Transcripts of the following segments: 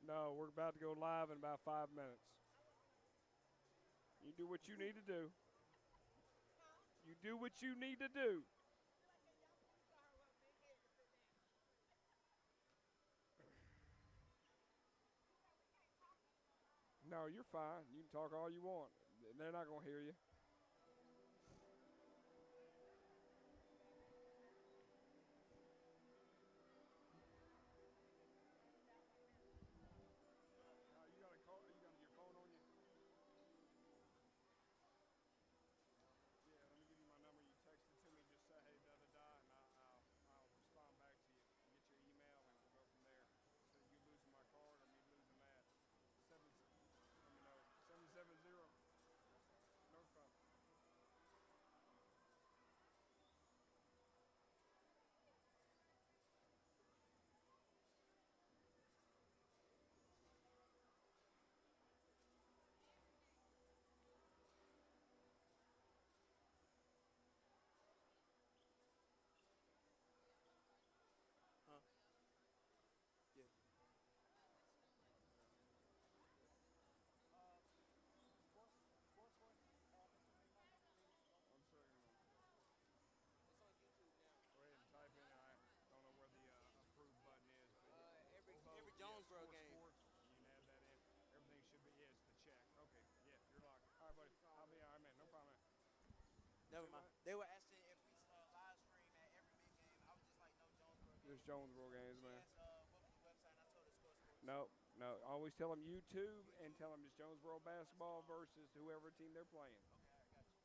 No, we're about to go live in about 5 minutes. You do what you need to do. You do what you need to do. No, you're fine. You can talk all you want. They're not going to hear you. You got a call? You got your phone on you? Yeah, let me give you my number. You text it to me. Just say, hey, da da da, and I'll respond back to you. Get your email, and we'll go from there. Instead of you losing my card or me losing that. Let me know. 770. No problem. Huh? Yeah. One second. Go ahead and type in. I don't know where the approve button is, but Every yeah, Jonesboro game. sports. You can add that in. Everything should be. Yeah, it's the check. Okay. Yeah, you're locked. All right, buddy. I'll be all right, man. No problem, man. You Never say mind. what? They were asking if we live stream at every big game. I was just like, no Jonesboro This game. Jonesboro games, She man. asked what was the website, and I told her Score Sports. No, no. Always tell them YouTube and YouTube. tell them it's Jonesboro basketball versus whoever team they're playing. Okay, I got you.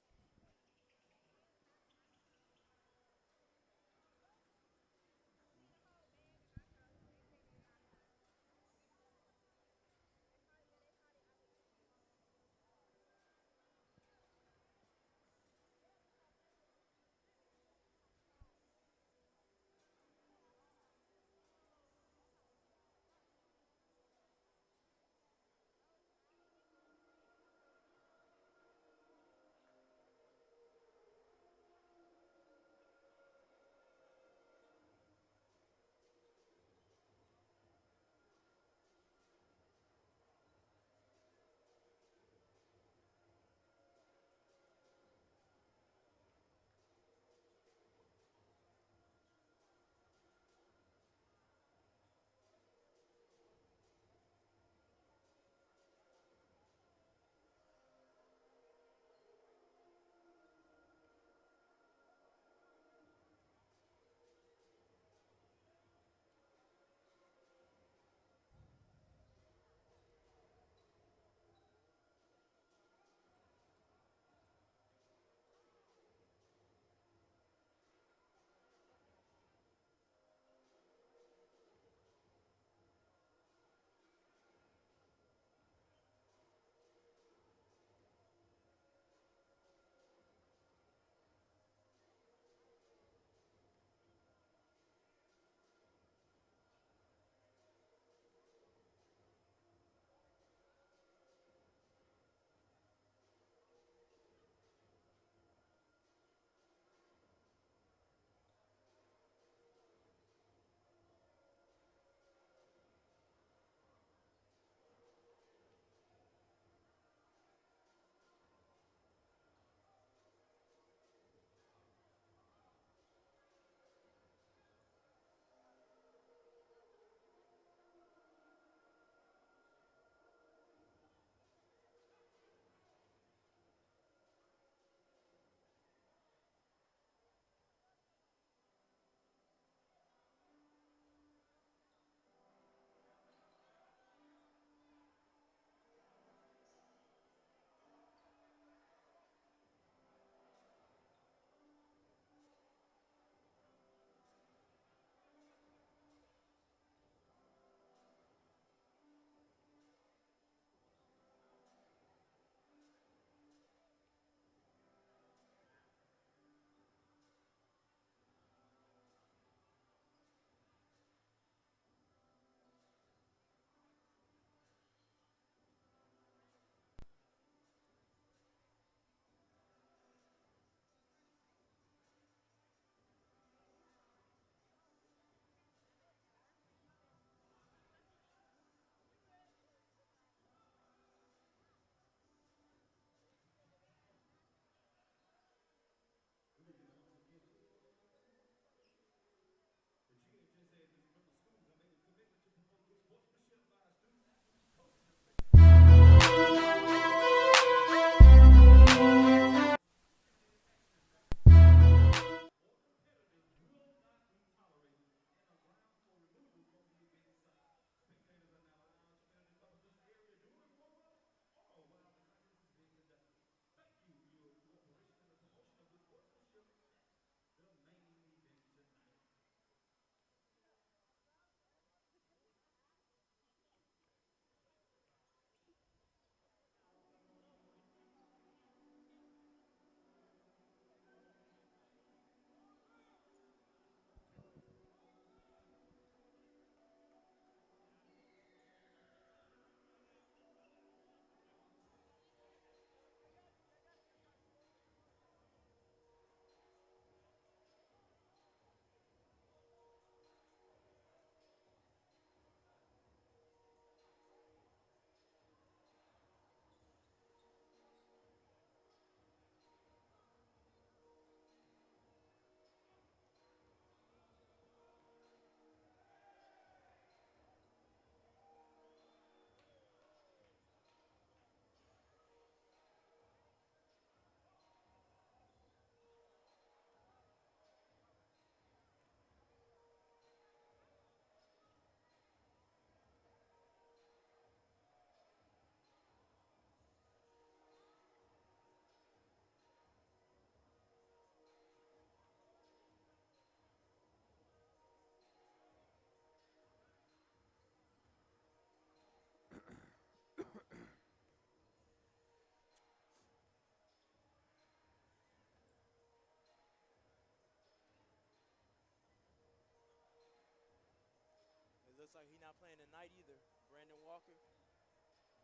looks like he's not playing tonight either. Brandon Walker.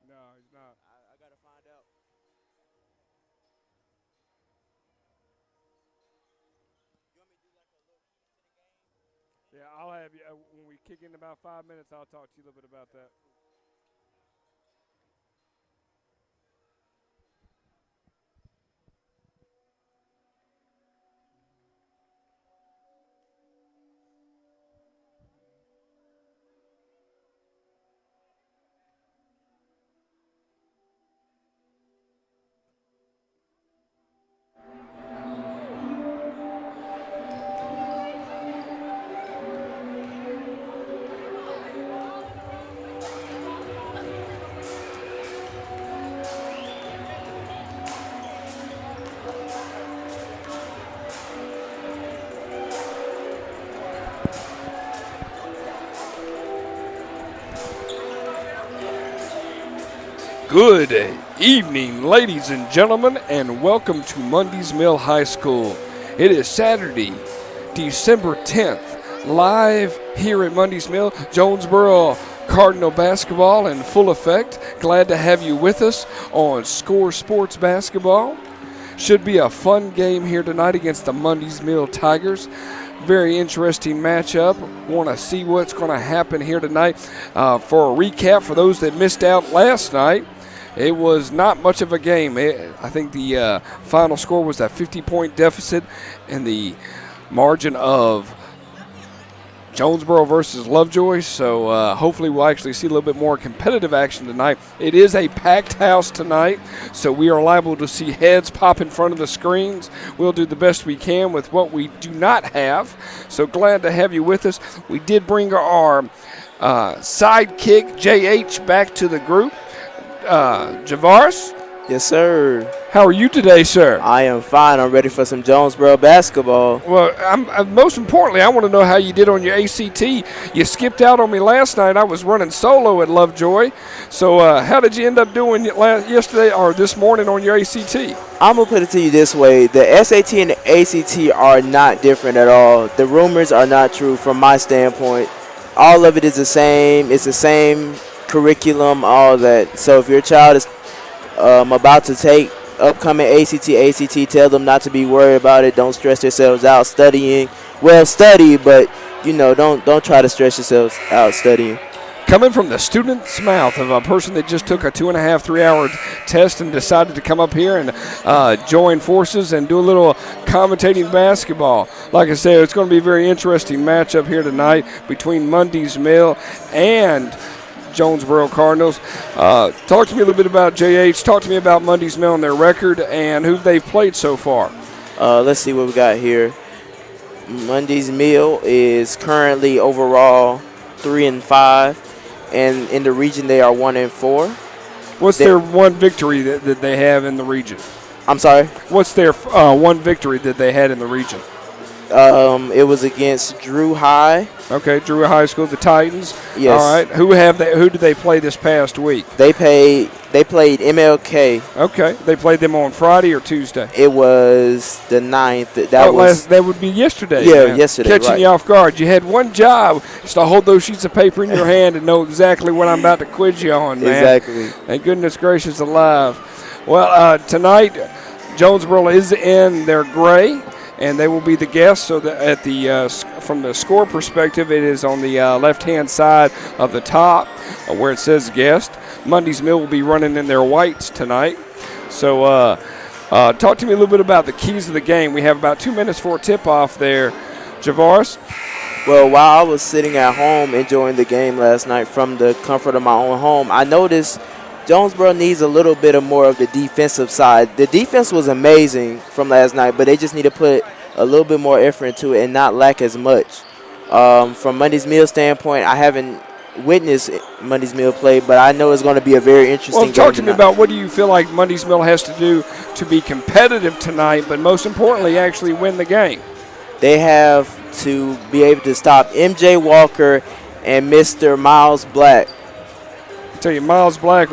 No, he's not. I gotta find out. You want me to do like a little keys to the game? Yeah, I'll have you when we kick in about 5 minutes. I'll talk to you a little bit about that. Good evening, ladies and gentlemen, and welcome to Mundy's Mill High School. It is Saturday, December 10th, live here at Mundy's Mill. Jonesboro Cardinal basketball in full effect. Glad to have you with us on Score Sports Basketball. Should be a fun game here tonight against the Mundy's Mill Tigers. Very interesting matchup. Want to see what's going to happen here tonight. For a recap, for those that missed out last night, it was not much of a game. I think the final score was a 50-point deficit in the margin of Jonesboro versus Lovejoy. So hopefully we'll actually see a little bit more competitive action tonight. It is a packed house tonight, so we are liable to see heads pop in front of the screens. We'll do the best we can with what we do not have. So glad to have you with us. We did bring our sidekick, JH, back to the group. Javaris? Yes, sir. How are you today, sir? I am fine. I'm ready for some Jonesboro basketball. Well, most importantly, I want to know how you did on your ACT. You skipped out on me last night. I was running solo at Lovejoy. So how did you end up doing yesterday or this morning on your ACT? I'm going to put it to you this way. The SAT and the ACT are not different at all. The rumors are not true from my standpoint. All of it is the same. It's the same curriculum, all that. So if your child is about to take upcoming ACT, tell them not to be worried about it. Don't stress yourselves out studying. Well, study, but don't try to stress yourselves out studying. Coming from the student's mouth of a person that just took a 2.5, 3 hour test and decided to come up here and join forces and do a little commentating basketball. Like I said, it's going to be a very interesting matchup here tonight between Mundy's Mill and Jonesboro Cardinals. Talk to me a little bit about JH. Talk to me about Mundy's Mill and their record and who they've played so far. Let's see what we got here. Mundy's Mill is currently overall 3-5, and in the region they are 1-4. What's their one victory that they have in the region? I'm sorry? What's their one victory that they had in the region? It was against Drew High. Okay, Drew High School, the Titans. Yes. All right. Who did they play this past week? They played MLK. Okay. They played them on Friday or Tuesday? It was the 9th. That would be yesterday. Yeah, yesterday. Catching you off guard. You had one job, is to hold those sheets of paper in your hand and know exactly what I'm about to quiz you on, man. Exactly. And goodness gracious alive. Well, tonight, Jonesboro is in their gray, and they will be the guests. So that from the score perspective, it is on the left-hand side of the top where it says guest. Mundy's Mill will be running in their whites tonight. So talk to me a little bit about the keys of the game. We have about 2 minutes for a tip-off there. Javaris? Well, while I was sitting at home enjoying the game last night from the comfort of my own home, I noticed Jonesboro needs a little bit more of the defensive side. The defense was amazing from last night, but they just need to put a little bit more effort into it and not lack as much. From Mundy's Mill standpoint, I haven't witnessed Mundy's Mill play, but I know it's going to be a very interesting game. Well, talk to me about what do you feel like Mundy's Mill has to do to be competitive tonight, but most importantly, actually win the game. They have to be able to stop MJ Walker and Mr. Miles Black. I tell you, Miles Black,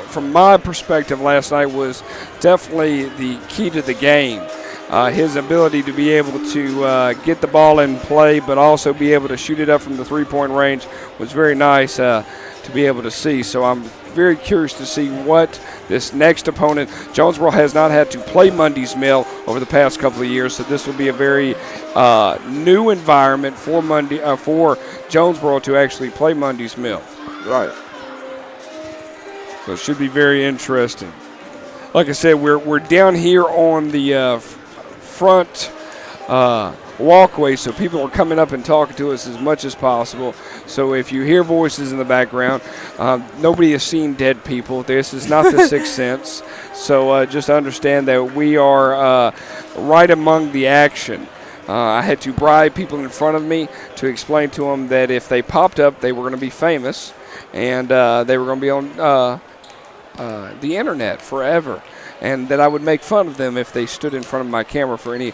from my perspective last night, was definitely the key to the game. his ability to be able to get the ball in play, but also be able to shoot it up from the three-point range was very nice to be able to see. So I'm very curious to see what this next opponent. Jonesboro has not had to play Mundy's Mill over the past couple of years, so this will be a very new environment for for Jonesboro to actually play Mundy's Mill. Right. So it should be very interesting. Like I said, we're down here on the front walkway, so people are coming up and talking to us as much as possible. So if you hear voices in the background, nobody has seen dead people. This is not the Sixth Sense. So just understand that we are right among the action. I had to bribe people in front of me to explain to them that if they popped up, they were going to be famous, and they were going to be on the internet forever, and that I would make fun of them if they stood in front of my camera for any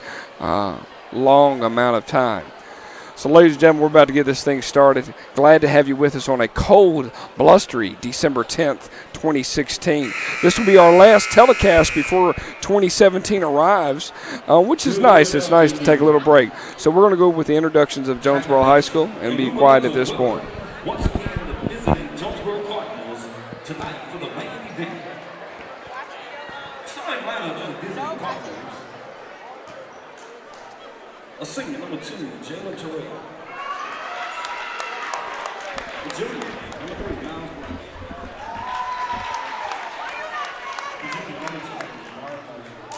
long amount of time. So, ladies and gentlemen, we're about to get this thing started. Glad to have you with us on a cold, blustery December 10th, 2016. This will be our last telecast before 2017 arrives, which is nice. It's nice to take a little break. So we're going to go with the introductions of Jonesboro High School and be quiet at this point. Once again, the visiting Jonesboro Cardinals tonight for the main event. Starting lineup for the visiting Cardinals. A senior, number 2, Jalen Terrell. The junior, number 3, Miles Brown. The junior, number 2, Mark Marshall.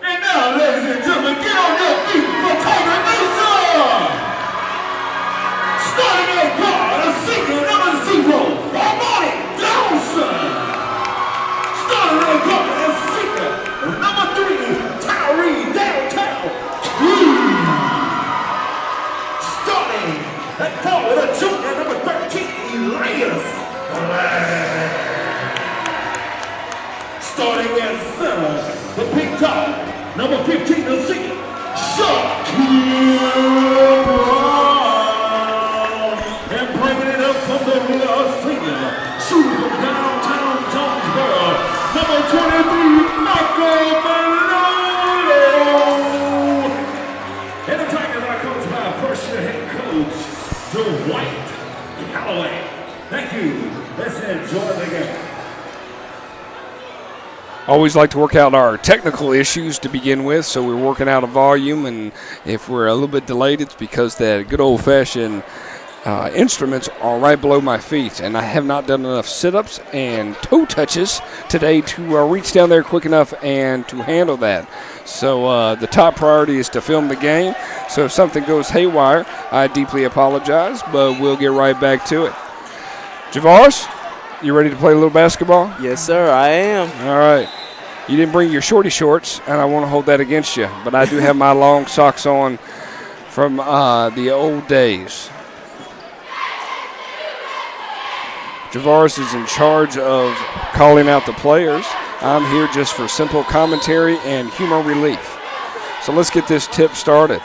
And now, ladies and gentlemen, get on your feet for Tiger Nation! Starting at guard, a senior, number 0, Ramoni Dawson. Starting at guard, a senior, number 3, Tyree Downtown King. Starting at forward, a junior, number 13, Elias Black. Starting at center, the big top, number 15, the senior, Shaquille Brown. And bringing it up from the rear, a senior, shooting from downtown Jonesboro, number 23, Michael Malone. And the Tigers are coached by first-year head coach, Dwight Calloway. Thank you. Let's enjoy the game. Always like to work out our technical issues to begin with, so we're working out a volume, and if we're a little bit delayed, it's because that good old-fashioned instruments are right below my feet, and I have not done enough sit-ups and toe touches today to reach down there quick enough and to handle that. So the top priority is to film the game, so if something goes haywire, I deeply apologize, but we'll get right back to it. Javaris, you ready to play a little basketball? Yes, sir, I am. All right. You didn't bring your shorty shorts, and I want to hold that against you. But I do have my long socks on from the old days. Javaris is in charge of calling out the players. I'm here just for simple commentary and humor relief. So let's get this tip started.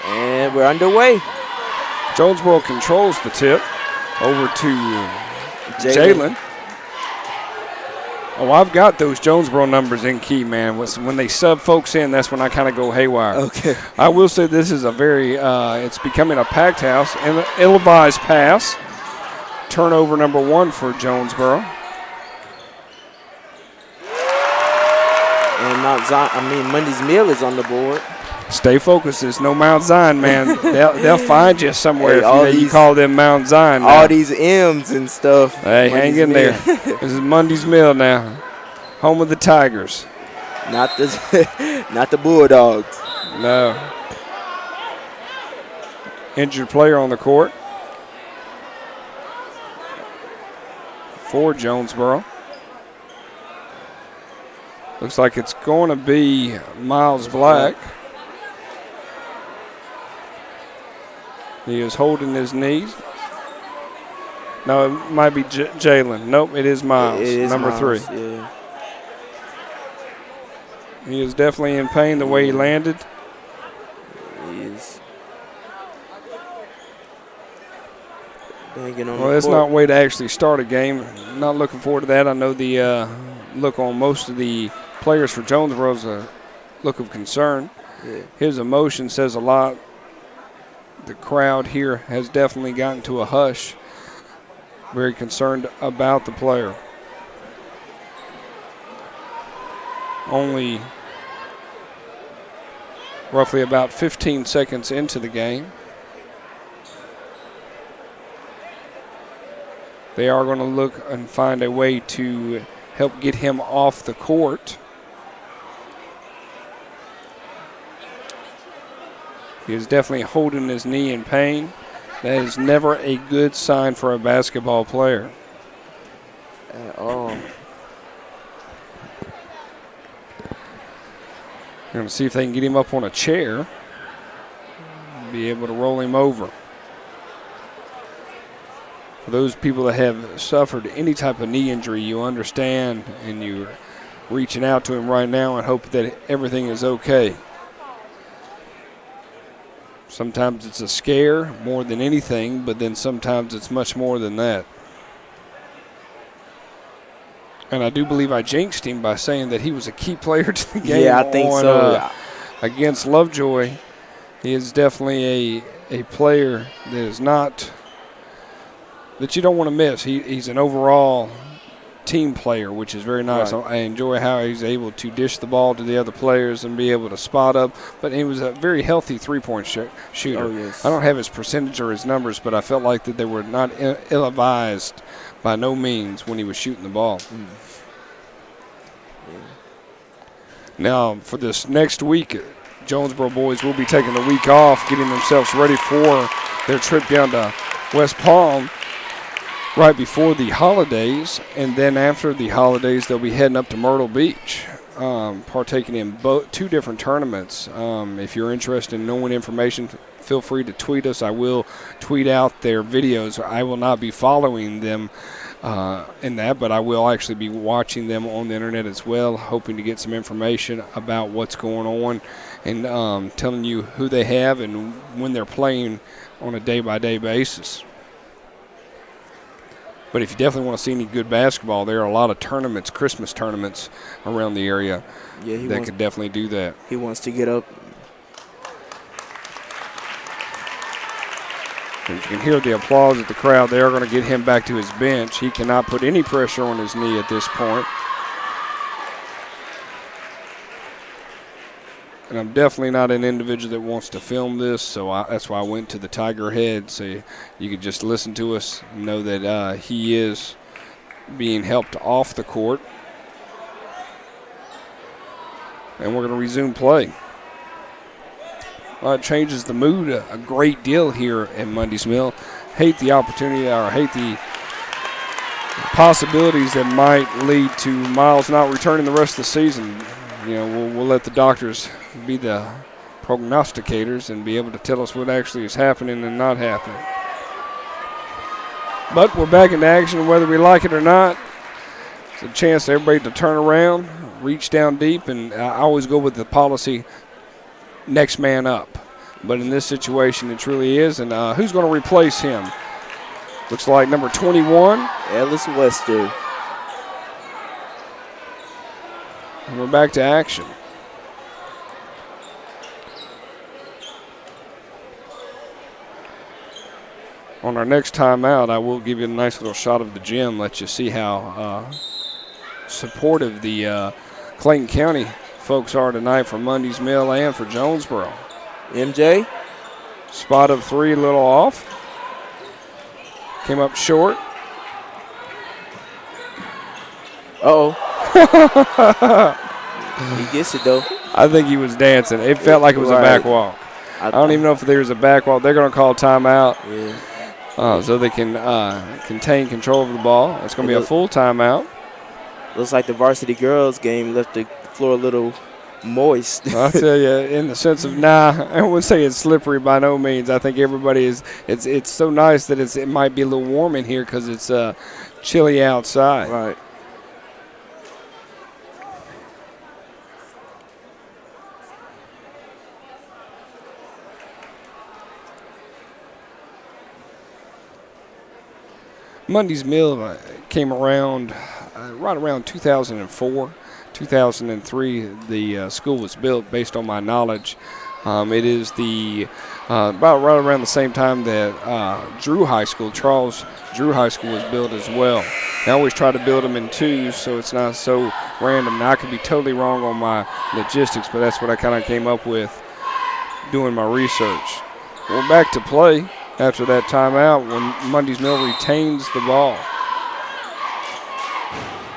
And we're underway. Jonesboro controls the tip over to Jalen. Oh, I've got those Jonesboro numbers in key, man. When they sub folks in, that's when I kind of go haywire. Okay. I will say this is a very, it's becoming a packed house. And an ill-advised pass. Turnover number 1 for Jonesboro. And Mundy's Mill is on the board. Stay focused. There's no Mount Zion, man. they'll find you somewhere Hey, if you call them Mount Zion. Now. All these M's and stuff. Hey, hang in there. This is Mundy's Mill now. Home of the Tigers. Not the Bulldogs. No. Injured player on the court for Jonesboro. Looks like it's going to be Miles Black. He is holding his knees. No, it might be Jalen. Nope, it is Miles, It is number Miles, 3. Yeah. He is definitely in pain the way he landed. He is. Banging on Well, the that's court. not a way to actually start a game. Not looking forward to that. I know the look on most of the players for Jonesboro is a look of concern. Yeah. His emotion says a lot. The crowd here has definitely gotten to a hush. Very concerned about the player. Only roughly about 15 seconds into the game. They are going to look and find a way to help get him off the court. He is definitely holding his knee in pain. That is never a good sign for a basketball player. At all. They're going to see if they can get him up on a chair. Be able to roll him over. For those people that have suffered any type of knee injury, you understand, and you're reaching out to him right now and hope that everything is okay. Sometimes it's a scare more than anything, but then sometimes it's much more than that. And I do believe I jinxed him by saying that he was a key player to the game. Yeah, I think so. Against Lovejoy. He is definitely a player that is not – that you don't want to miss. He's an overall team player, which is very nice. Right. I enjoy how he's able to dish the ball to the other players and be able to spot up. But he was a very healthy three-point shooter. Oh, yes. I don't have his percentage or his numbers, but I felt like that they were not ill-advised by no means when he was shooting the ball. Yeah. Now, for this next week, Jonesboro boys will be taking the week off, getting themselves ready for their trip down to West Palm right before the holidays, and then after the holidays they'll be heading up to Myrtle Beach, partaking in 2 different tournaments. If you're interested in knowing information, feel free to tweet us. I will tweet out their videos. I will not be following them in that, but I will actually be watching them on the internet as well, hoping to get some information about what's going on and telling you who they have and when they're playing on a day-by-day basis. But if you definitely want to see any good basketball, there are a lot of tournaments, Christmas tournaments around the area that could definitely do that. He wants to get up. And you can hear the applause of the crowd. They are going to get him back to his bench. He cannot put any pressure on his knee at this point. And I'm definitely not an individual that wants to film this, so that's why I went to the Tiger Head, so you could just listen to us and know that he is being helped off the court. And we're going to resume play. Well, it changes the mood a great deal here at Mundy's Mill. Hate the opportunity, or hate the possibilities that might lead to Miles not returning the rest of the season. You know, we'll let the doctors be the prognosticators and be able to tell us what actually is happening and not happening. But we're back into action whether we like it or not. It's a chance for everybody to turn around, reach down deep, and I always go with the policy, next man up. But in this situation, it truly is. And who's going to replace him? Looks like number 21. Ellis Wester. And we're back to action. On our next timeout, I will give you a nice little shot of the gym, let you see how supportive the Clayton County folks are tonight for Mundy's Mill and for Jonesboro. MJ. Spot of 3, a little off. Came up short. Uh-oh. He gets it, though. I think he was dancing. It felt like it was a back walk. I don't even know if there's a back walk. They're going to call timeout. Yeah. So they can contain control of the ball. It's going to be a full timeout. Looks like the varsity girls game left the floor a little moist. I'll tell you, in the sense of, I wouldn't say it's slippery by no means. I think everybody is. It's so nice that it might be a little warm in here because it's chilly outside. Right. Mundy's Mill came around right around 2004, 2003. The school was built based on my knowledge. It is about right around the same time that Drew High School, Charles Drew High School, was built as well. They always try to build them in twos, so it's not so random. Now, I could be totally wrong on my logistics, but that's what I kind of came up with doing my research. We're back to play after that timeout when Mundy's Mill retains the ball.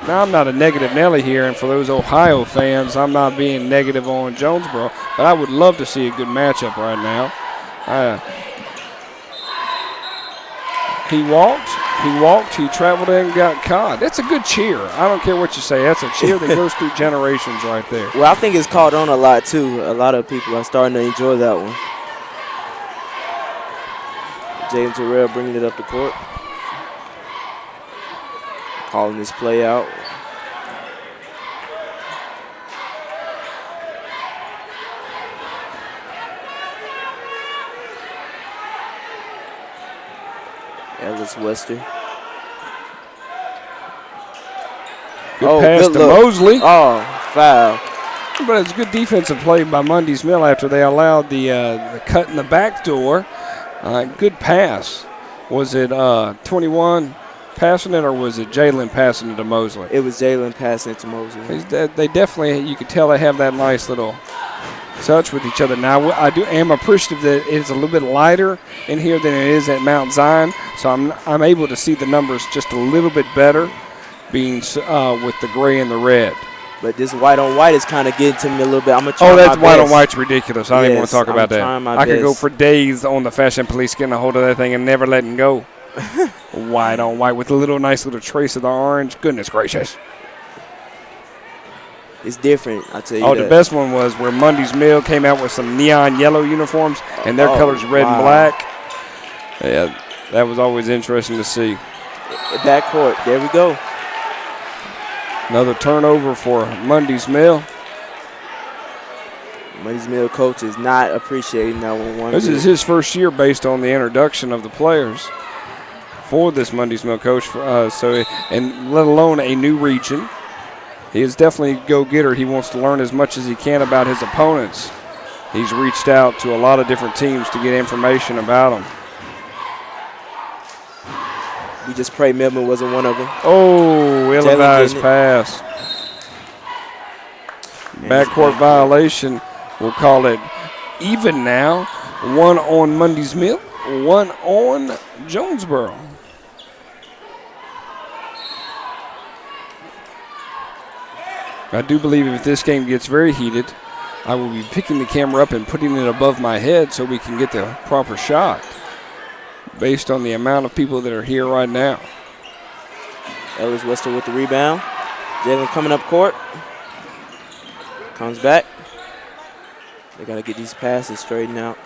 Now, I'm not a negative Nelly here, and for those Ohio fans, I'm not being negative on Jonesboro, but I would love to see a good matchup right now. He walked, he traveled and got caught. That's a good cheer. I don't care what you say. That's a cheer that goes through generations right there. Well, I think it's caught on a lot, too. A lot of people are starting to enjoy that one. Jalen Terrell bringing it up the court. Calling this play out. Ellis Wester. Good pass to Mosley. Oh, foul. But it's good defensive play by Mundy's Mill after they allowed the cut in the back door. Good pass. Was it 21 passing it, or was it Jalen passing it to Mosley? It was Jalen passing it to Mosley. They definitely, you could tell they have that nice little touch with each other. Now, I am appreciative that it's a little bit lighter in here than it is at Mount Zion, so I'm able to see the numbers just a little bit better, being with the gray and the red. But this white on white is kind of getting to me a little bit. I'm gonna try that my white best. on white's ridiculous. I don't even want to talk about that. I could go for days on the fashion police getting a hold of that thing and never letting go. White on white with a nice little trace of the orange. Goodness gracious. It's different, I tell you. The best one was where Mundy's Mill came out with some neon yellow uniforms and their colors red and black. Yeah, that was always interesting to see. Backcourt, there we go. Another turnover for Mundy's Mill. Mundy's Mill coach is not appreciating that one. This is his first year based on the introduction of the players for this Mundy's Mill coach. And let alone a new region. He is definitely a go-getter. He wants to learn as much as he can about his opponents. He's reached out to a lot of different teams to get information about them. We just pray Melbourne wasn't one of them. Oh, ill-advised pass. Backcourt violation. We'll call it even now. One on Mundy's Mill, one on Jonesboro. I do believe if this game gets very heated, I will be picking the camera up and putting it above my head so we can get the proper shot based on the amount of people that are here right now. Ellis Wester with the rebound. Jalen coming up court. Comes back. They got to get these passes straightened out.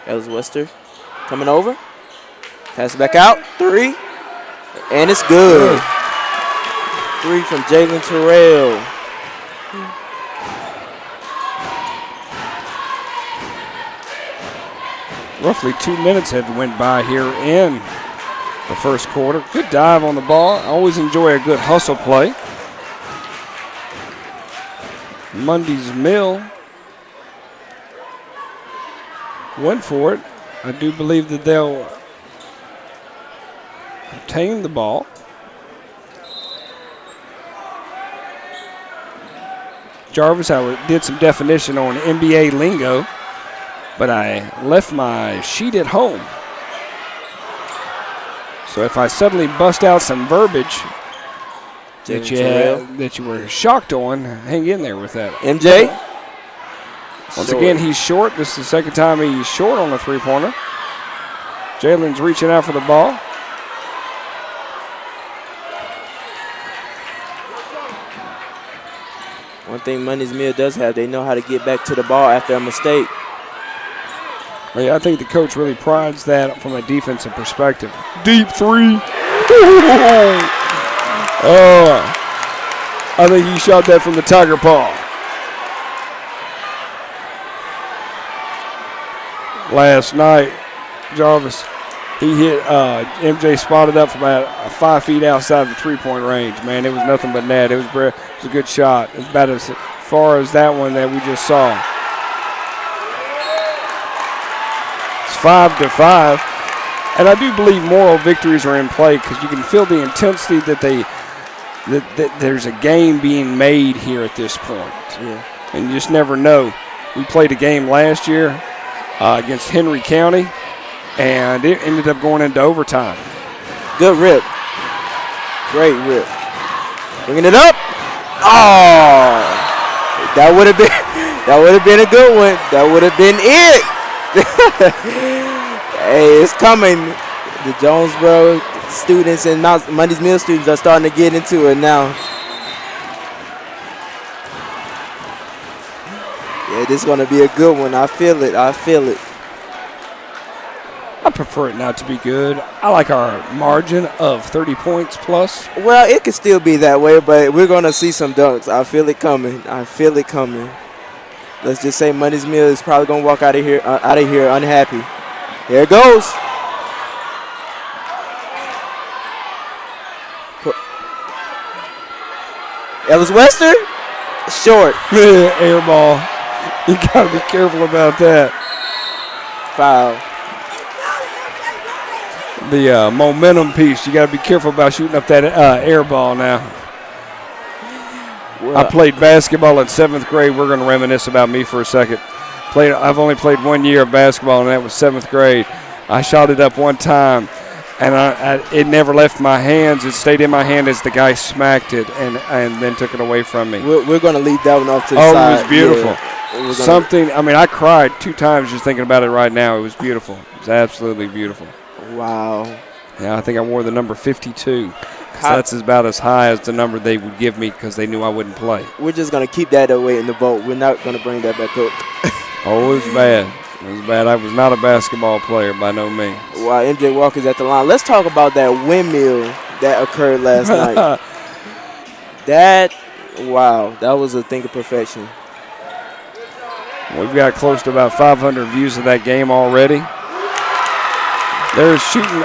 Ellis Wester coming over. Pass it back out. Three. And it's good. Three from Jalen Terrell. Roughly 2 minutes have went by here in the first quarter. Good dive on the ball. I always enjoy a good hustle play. Mundy's Mill went for it. I do believe that they'll obtain the ball. Jarvis, I did some definition on NBA lingo, but I left my sheet at home. So if I suddenly bust out some verbiage that you were shocked on, hang in there with that. MJ? Once again, he's short. This is the second time he's short on a three-pointer. Jalen's reaching out for the ball. One thing Mundy's Mill does have, they know how to get back to the ball after a mistake. Yeah, I think the coach really prides that from a defensive perspective. Deep three. Oh, I think he shot that from the tiger paw. Last night, Jarvis, he hit MJ spotted up from about 5 feet outside of the three-point range. Man, it was nothing but net. It was a good shot. It's about as far as that one that we just saw. It's 5-5, and I do believe moral victories are in play because you can feel the intensity that there's a game being made here at this point. Yeah. And you just never know. We played a game last year against Henry County, and it ended up going into overtime. Good rip. Great rip. Bringing it up. Oh, that would have been a good one. That would have been it. Hey, it's coming. The Jonesboro students and Mundy's Mill students are starting to get into it now. Yeah, this is going to be a good one. I feel it. I prefer it not to be good. I like our margin of 30 points plus. Well, it could still be that way, but we're going to see some dunks. I feel it coming. Let's just say Mundy's Mill is probably going to walk out of here unhappy. Here it goes. Ellis Wester, short. Air ball. You got to be careful about that. Foul. The momentum piece, you got to be careful about shooting up that air ball now. Well, I played basketball in 7th grade. We're going to reminisce about me for a second. I've only played 1 year of basketball, and that was 7th grade. I shot it up one time, and it never left my hands. It stayed in my hand as the guy smacked it and then took it away from me. We're going to leave that one off to the side. Oh, it was beautiful. Yeah, I cried 2 times just thinking about it right now. It was beautiful. It was absolutely beautiful. Wow. Yeah, I think I wore the number 52. So that's about as high as the number they would give me because they knew I wouldn't play. We're just going to keep that away in the vote. We're not going to bring that back up. Oh, it was bad. It was bad. I was not a basketball player by no means. Wow, MJ Walker's at the line. Let's talk about that windmill that occurred last night. That was a thing of perfection. We've got close to about 500 views of that game already. They're shooting,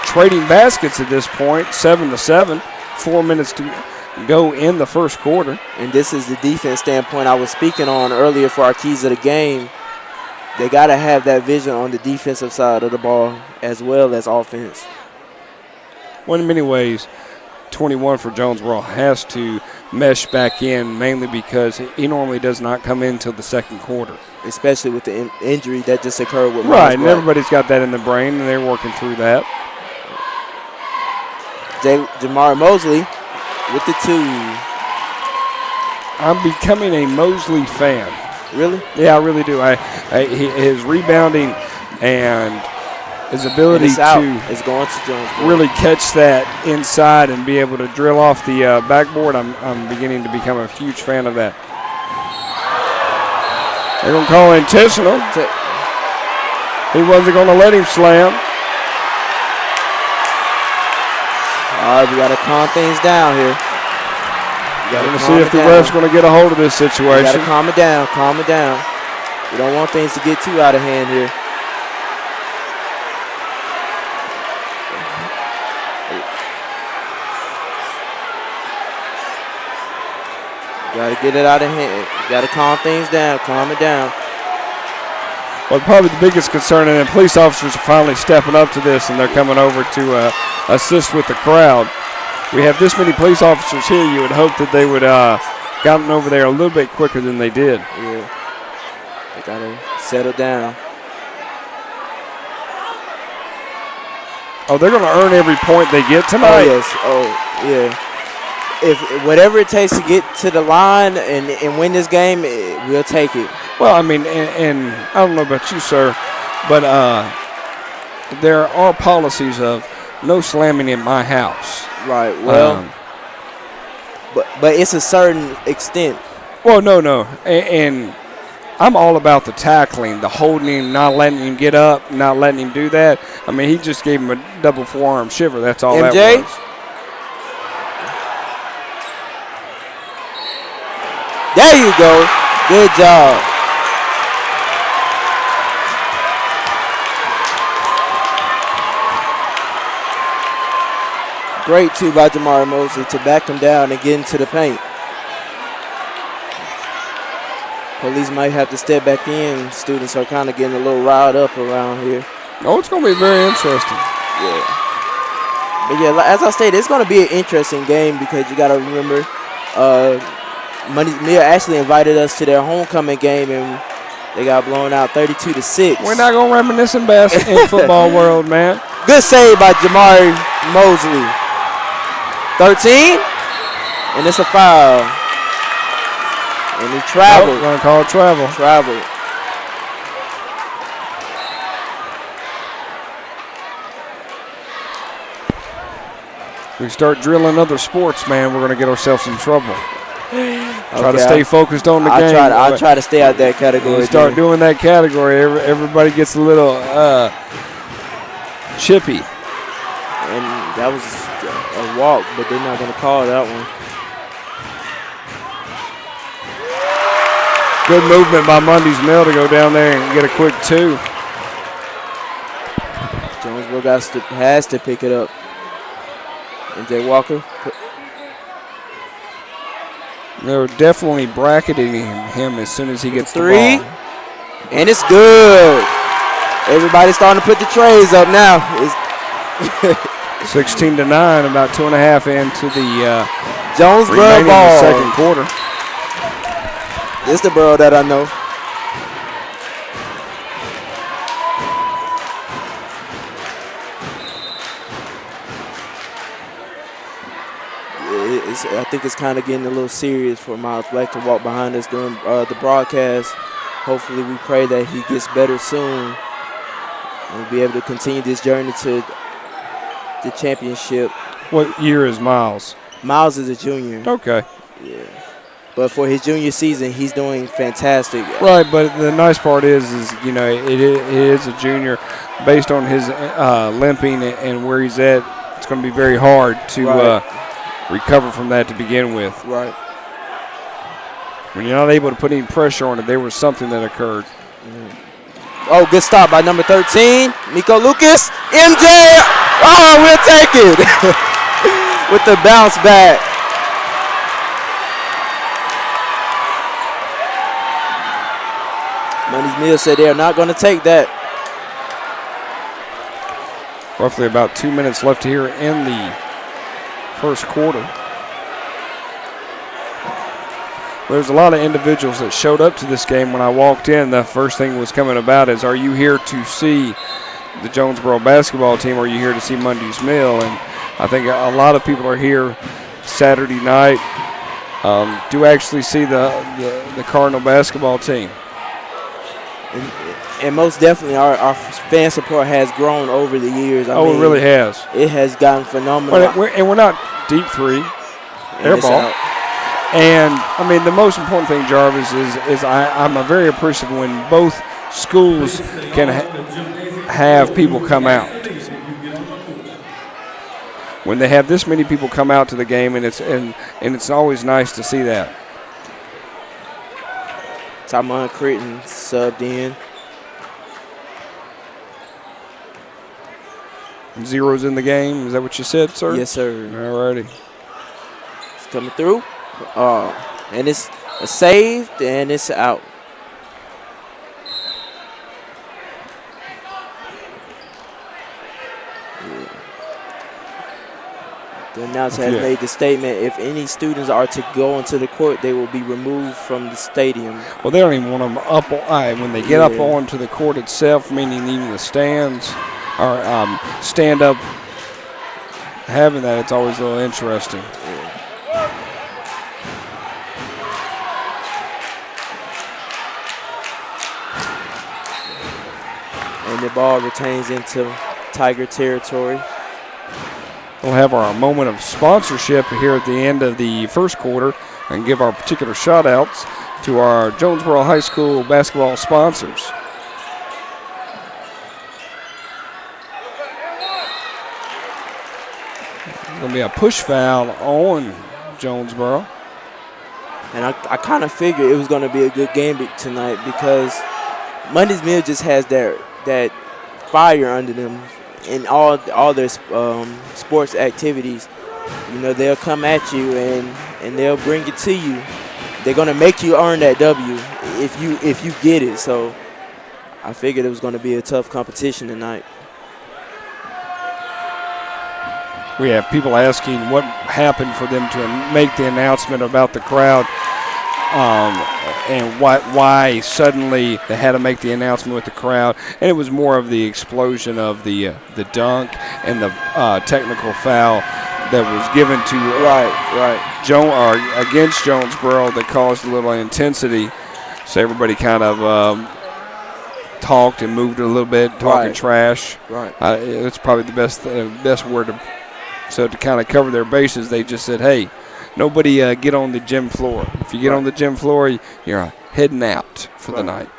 trading baskets at this point, 7-7, 4 minutes to go in the first quarter. And this is the defense standpoint I was speaking on earlier for our keys of the game. They got to have that vision on the defensive side of the ball as well as offense. Well, in many ways, 21 for Jonesboro has to mesh back in, mainly because he normally does not come in until the second quarter. Especially with the injury that just occurred with Right, and everybody's got that in the brain, and they're working through that. Jamar Mosley with the 2. I'm becoming a Mosley fan. Really? Yeah, I really do. His rebounding and his ability to it's going to Jonesboro. really catch that inside and be able to drill off the backboard, I'm beginning to become a huge fan of that. They're going to call it intentional. He wasn't going to let him slam. All right, we got to calm things down here. We're going to see if the ref's going to get a hold of this situation. We got to calm it down, We don't want things to get too out of hand here. Got to get it out of hand. Got to calm things down, calm it down. Well, probably the biggest concern, and then police officers are finally stepping up to this, and they're coming over to assist with the crowd. We have this many police officers here. You would hope that they would gotten over there a little bit quicker than they did. Yeah. They got to settle down. Oh, they're going to earn every point they get tonight. Oh, yes. Oh, yeah. If whatever it takes to get to the line and win this game, we'll take it. Well, I mean, and I don't know about you, sir, but there are policies of no slamming in my house. Right. Well, but it's a certain extent. Well, no. And I'm all about the tackling, the holding him, not letting him get up, not letting him do that. I mean, he just gave him a double forearm shiver. That's all MJ? that was. There you go. Good job. Great two by Jamari Mosley to back him down and get into the paint. Police might have to step back in. Students are kind of getting a little riled up around here. Oh, it's going to be very interesting. Yeah. But yeah, as I stated, it's going to be an interesting game because you got to remember, Mia actually invited us to their homecoming game and they got blown out 32-6. We're not going to reminisce in football world, man. Good save by Jamari Mosley. 13, and it's a foul. And he traveled. Nope, going to call it travel. Traveled. We start drilling other sports, man, we're going to get ourselves in trouble. Try to stay focused on the game. I'll try to stay out that category. You start doing that category, everybody gets a little chippy. And that was a walk, but they're not going to call that one. Good movement by Mundy's Mill to go down there and get a quick two. Jonesboro has to pick it up. And Jay Walker. They're definitely bracketing him as soon as he gets the three. ball. And it's good. Everybody's starting to put the trays up now. 16-9, about 2.5 into the Jonesboro ball. Second quarter. This the borough that I know. I think it's kind of getting a little serious for Miles Black to walk behind us during the broadcast. Hopefully we pray that he gets better soon and we'll be able to continue this journey to the championship. What year is Miles? Miles is a junior. Okay. Yeah. But for his junior season, he's doing fantastic. Right, but the nice part is you know, it is a junior. Based on his limping and where he's at, it's going to be very hard to recover from that to begin with. Right. When you're not able to put any pressure on it, there was something that occurred. Oh, good stop by number 13, Miko Lucas. MJ, oh, we'll take it. With the bounce back. Mundy's Mill said they're not going to take that. Roughly about 2 minutes left here in the first quarter. There's a lot of individuals that showed up to this game. When I walked in, the first thing was coming about is, are you here to see the Jonesboro basketball team, or are you here to see Mundy's Mill? And I think a lot of people are here Saturday night to actually see the Cardinal basketball team. And most definitely our fan support has grown over the years. I mean, it really has. It has gotten phenomenal. And we're not deep three, air ball. And, I mean, the most important thing, Jarvis, is I'm very appreciative when both schools can have people come out. When they have this many people come out to the game, and it's always nice to see that. Tamon Critton subbed in. Zeros in the game. Is that what you said, sir? Yes, sir. All righty. It's coming through. And it's saved, and it's out. The announcer has made the statement, if any students are to go into the court, they will be removed from the stadium. Well, they don't even want them up. When they get up onto the court itself, meaning even the stands, or stand up, having that, it's always a little interesting. And the ball retains into Tiger territory. We'll have our moment of sponsorship here at the end of the first quarter and give our particular shout-outs to our Jonesboro High School basketball sponsors. Going to be a push foul on Jonesboro. And I kind of figured it was going to be a good game tonight because Mundy's Mill just has that fire under them in all their sports activities. You know, they'll come at you and they'll bring it to you. They're going to make you earn that W if you get it. So I figured it was going to be a tough competition tonight. We have people asking what happened for them to make the announcement about the crowd and why suddenly they had to make the announcement with the crowd. And it was more of the explosion of the dunk and the technical foul that was given to against Jonesboro that caused a little intensity. So everybody kind of talked and moved a little bit, talking trash. Right. It's probably the best word to. So to kind of cover their bases, they just said, hey, nobody get on the gym floor. If you get on the gym floor, you're heading out for the night.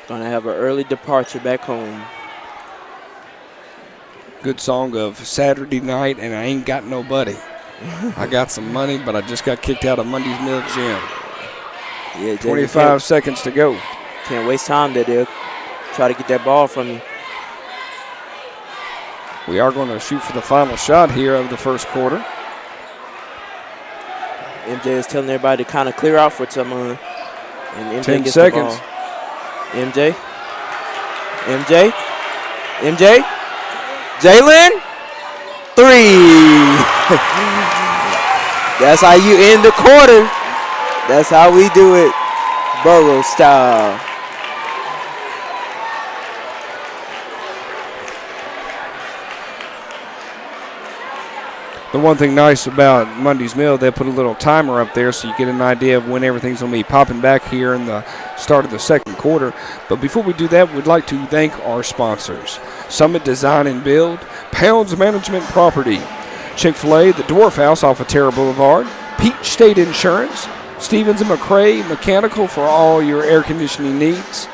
Going to have an early departure back home. Good song of Saturday night, and I ain't got nobody. I got some money, but I just got kicked out of Mundy's Mill Gym. Yeah, 25 seconds to go. Can't waste time there. They'll try to get that ball from you. We are going to shoot for the final shot here of the first quarter. MJ is telling everybody to kind of clear out for someone. And MJ 10 gets seconds. the ball. MJ. Jalen. 3. That's how you end the quarter. That's how we do it. Borough style. The one thing nice about Mundy's Mill, they put a little timer up there so you get an idea of when everything's going to be popping back here in the start of the second quarter. But before we do that, we'd like to thank our sponsors. Summit Design and Build, Pounds Management Property, Chick-fil-A, the Dwarf House off of Terra Boulevard, Peach State Insurance, Stevens & McCrae Mechanical for all your air conditioning needs,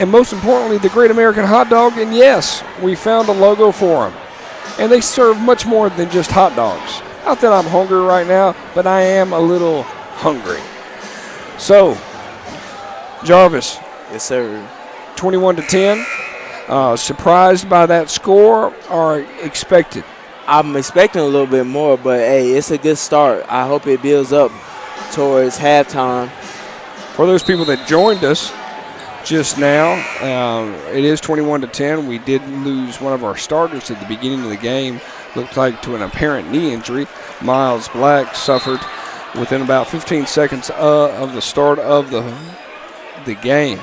and most importantly, the Great American Hot Dog. And yes, we found a logo for them. And they serve much more than just hot dogs. Not that I'm hungry right now, but I am a little hungry. So, Jarvis. Yes, sir. 21-10. Surprised by that score or expected? I'm expecting a little bit more, but, hey, it's a good start. I hope it builds up towards halftime. For those people that joined us just now, it is 21-10. We did lose one of our starters at the beginning of the game. Looked like to an apparent knee injury. Miles Black suffered within about 15 seconds of the start of the game.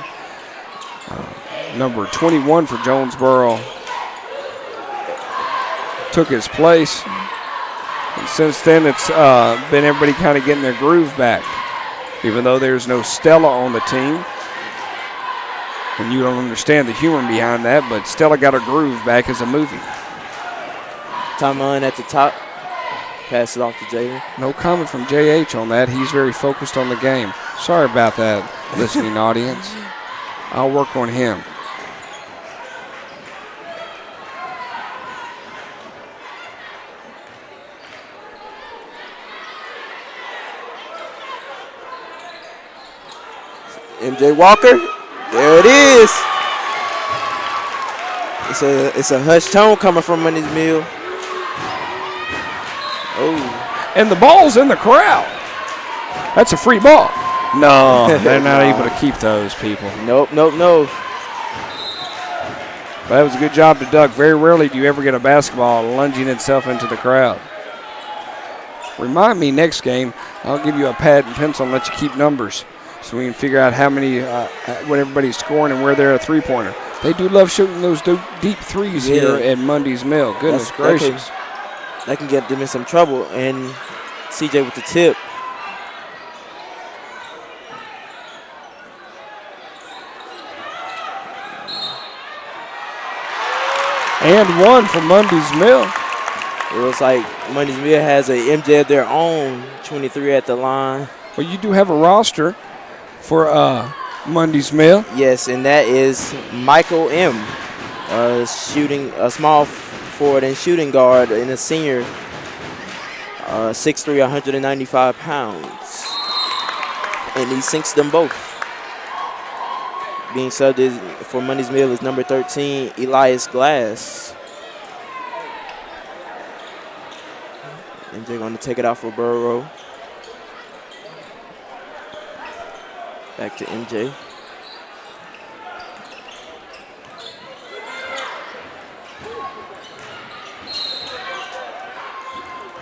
Number 21 for Jonesboro took his place. And since then, it's been everybody kind of getting their groove back. Even though there's no Stella on the team. And you don't understand the humor behind that, but Stella got her groove back as a movie. Timeline at the top. Pass it off to Jalen. No comment from JH on that. He's very focused on the game. Sorry about that, listening audience. I'll work on him. MJ Walker. There it is. It's a hushed tone coming from Mundy's Mill. Oh. And the ball's in the crowd. That's a free ball. No, they're not able to keep those people. Nope. But that was a good job to duck. Very rarely do you ever get a basketball lunging itself into the crowd. Remind me next game, I'll give you a pad and pencil and let you keep numbers so we can figure out how many, what everybody's scoring and where they're a three-pointer. They do love shooting those deep threes here at Mundy's Mill. Goodness gracious. That can get them in some trouble. And CJ with the tip. And one for Mundy's Mill. It looks like Mundy's Mill has a MJ of their own, 23 at the line. Well, you do have a roster for Mundy's Mill. Yes, and that is Michael M. Shooting a small forward and shooting guard and a senior, 6'3", 195 pounds. And he sinks them both. Being subbed for Mundy's Mill is number 13, Elias Glass. And they're going to take it out for Burrow. Back to MJ.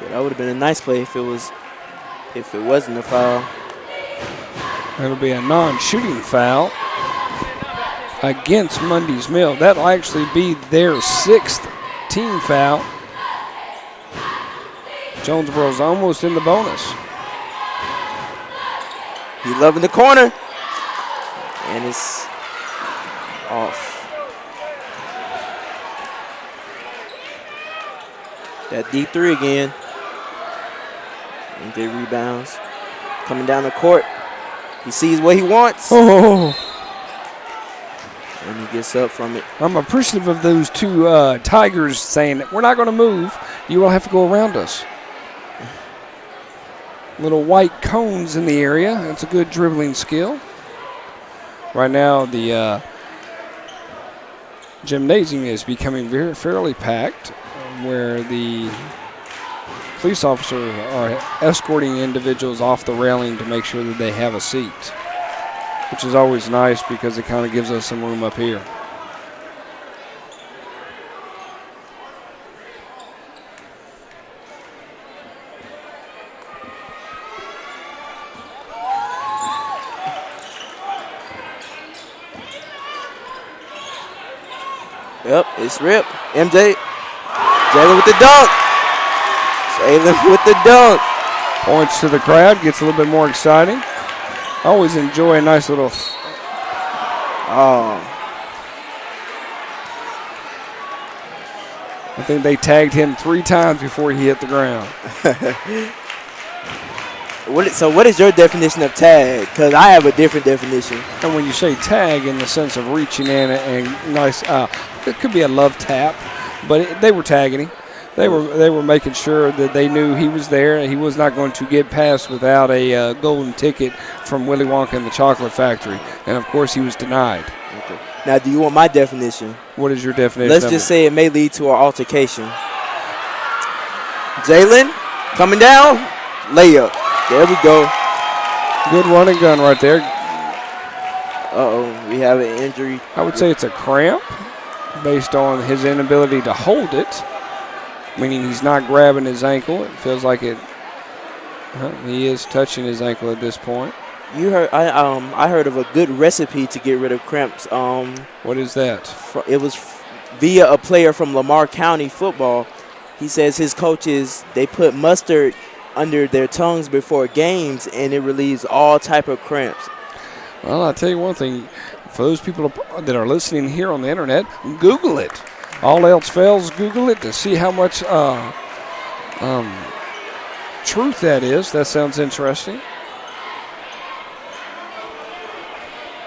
Yeah, that would have been a nice play if it wasn't a foul. It'll be a non-shooting foul against Mundy's Mill. That'll actually be their 6th team foul. Jonesboro's almost in the bonus. He's loving the corner. And it's off. That deep three again. And they rebounds. Coming down the court. He sees what he wants. Oh. And he gets up from it. I'm appreciative of those two Tigers saying, we're not going to move. You will have to go around us. Little white cones in the area. That's a good dribbling skill. Right now, the gymnasium is becoming fairly packed, where the police officers are escorting individuals off the railing to make sure that they have a seat, which is always nice because it kind of gives us some room up here. Yep, it's ripped. MJ. Jalen with the dunk. Jalen with the dunk. Points to the crowd, gets a little bit more exciting. I always enjoy a nice little. I think they tagged him 3 times before he hit the ground. So what is your definition of tag? Because I have a different definition. And when you say tag in the sense of reaching in and nice, it could be a love tap, but they were tagging him. They were making sure that they knew he was there and he was not going to get past without a golden ticket from Willy Wonka and the Chocolate Factory. And, of course, he was denied. Okay. Now, do you want my definition? What is your definition? Let's just say it may lead to an altercation. Jalen coming down, layup. There we go. Good run and gun right there. Uh-oh, we have an injury. I would say it's a cramp based on his inability to hold it, meaning he's not grabbing his ankle. It feels like it. He is touching his ankle at this point. You heard? I heard of a good recipe to get rid of cramps. What is that? It was via a player from Lamar County football. He says his coaches, they put mustard under their tongues before games, and it relieves all type of cramps. Well, I'll tell you one thing. For those people that are listening here on the internet, Google it. All else fails, Google it to see how much truth that is. That sounds interesting.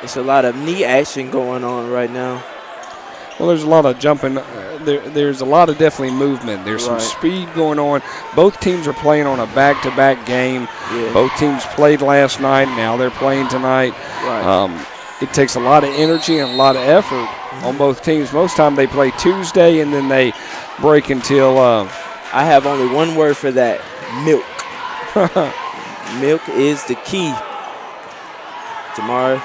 It's a lot of knee action going on right now. Well, there's a lot of jumping. There's a lot of definitely movement. There's some speed going on. Both teams are playing on a back-to-back game. Yeah. Both teams played last night. Now they're playing tonight. Right. It takes a lot of energy and a lot of effort on both teams. Most time they play Tuesday and then they break until. I have only one word for that: milk. Milk is the key. Jamar.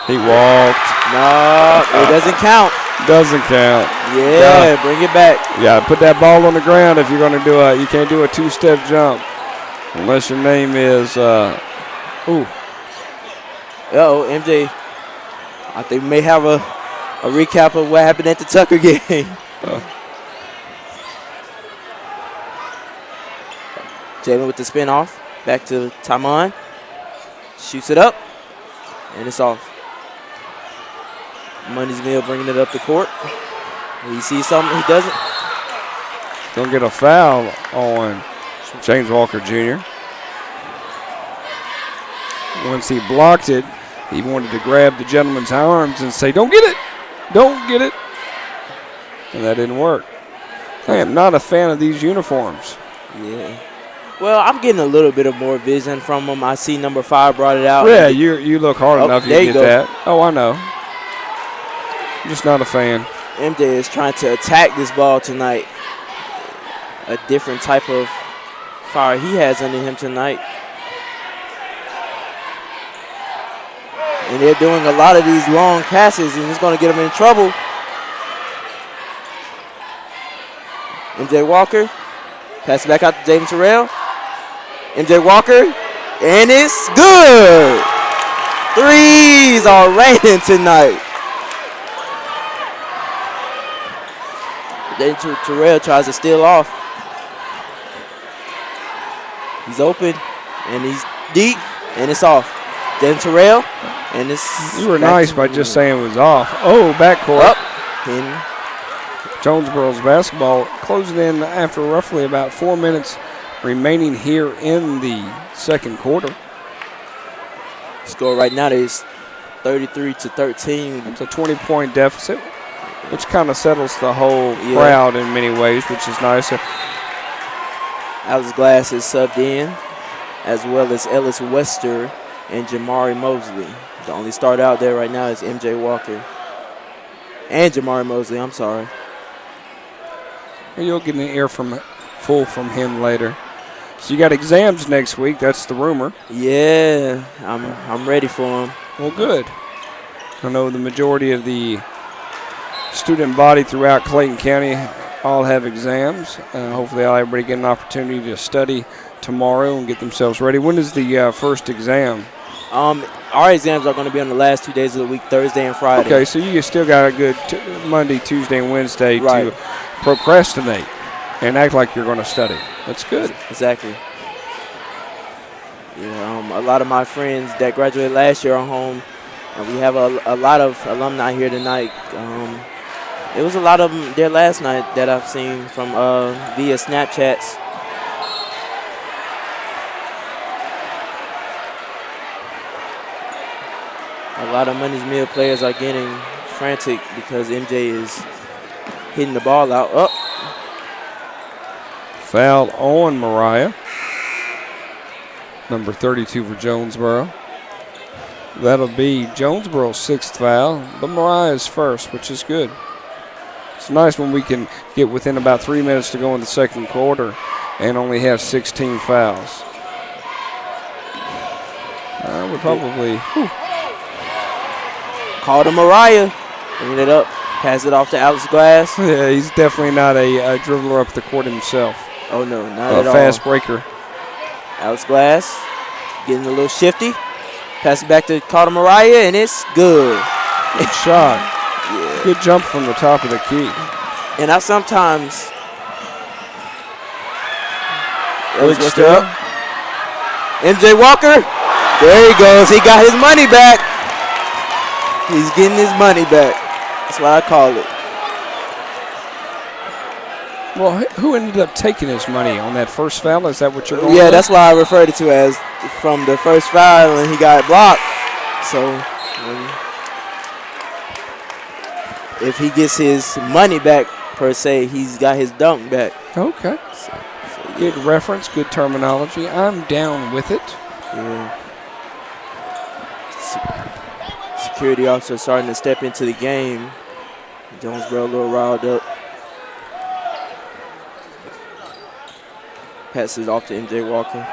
He walked. No, it doesn't count. Doesn't count. Yeah, bring it back. Yeah, put that ball on the ground if you're going to do it. You can't do a 2-step jump unless your name is. MJ. I think we may have a recap of what happened at the Tucker game. Jalen with the spin off. Back to Tamon. Shoots it up. And it's off. Mundy's Mill bringing it up the court. He sees something. He doesn't. Going to get a foul on James Walker Jr. Once he blocked it, he wanted to grab the gentleman's arms and say, "Don't get it! Don't get it!" And that didn't work. I am not a fan of these uniforms. Yeah. Well, I'm getting a little bit of more vision from him. I see number 5 brought it out. Yeah, you look hard enough, you there get you go. that. Oh, I know. I'm just not a fan. MJ is trying to attack this ball tonight. A different type of fire he has under him tonight. And they're doing a lot of these long passes, and it's going to get them in trouble. MJ Walker, pass it back out to Jaden Terrell. MJ Walker, and it's good. Threes are raining tonight. Jaden Terrell tries to steal off. He's open, and he's deep, and it's off. Jaden Terrell, and it's... You were nice by just saying it was off. Oh, backcourt. Up. And Jonesboro's basketball closing in after roughly about 4 minutes remaining here in the second quarter. Score right now is 33-13. It's a 20-point deficit, which kind of settles the whole crowd in many ways, which is nice. Alex Glass is subbed in, as well as Ellis Wester and Jamari Mosley. The only start out there right now is MJ Walker. And Jamari Mosley, I'm sorry. You'll get an earful from him later. So you got exams next week. That's the rumor. Yeah, I'm ready for them. Well, good. I know the majority of the student body throughout Clayton County all have exams. Hopefully everybody get an opportunity to study tomorrow and get themselves ready. When is the first exam? Our exams are going to be on the last 2 days of the week, Thursday and Friday. Okay, so you still got a good Monday, Tuesday, and Wednesday to procrastinate and act like you're going to study. That's good. Exactly. Yeah, a lot of my friends that graduated last year are home, and we have a lot of alumni here tonight. There was a lot of them there last night that I've seen from via Snapchats. A lot of Money's Mill players are getting frantic because MJ is hitting the ball out. Up. Foul on Mariah. Number 32 for Jonesboro. That'll be Jonesboro's 6th foul, but Mariah's first, which is good. It's nice when we can get within about 3 minutes to go in the second quarter and only have 16 fouls. I would probably... Call to Mariah. Bring it up. Pass it off to Alex Glass. Yeah, he's definitely not a dribbler up the court himself. Oh, no, not at all. A fast breaker. Alex Glass getting a little shifty. Pass it back to Carter Mariah, and it's good. Good shot. Yeah. Good jump from the top of the key. And I sometimes... Quick step. MJ Walker. There he goes. He got his money back. He's getting his money back. That's what I call it. Well, who ended up taking his money on that first foul? Is that what you're going Yeah, with? that's why I referred it to as from the first foul, and he got blocked. So if he gets his money back, per se, he's got his dunk back. Okay. So, yeah. Good reference, good terminology. I'm down with it. Yeah. Security officer starting to step into the game. Jonesboro a little riled up. Passes off to MJ Walker.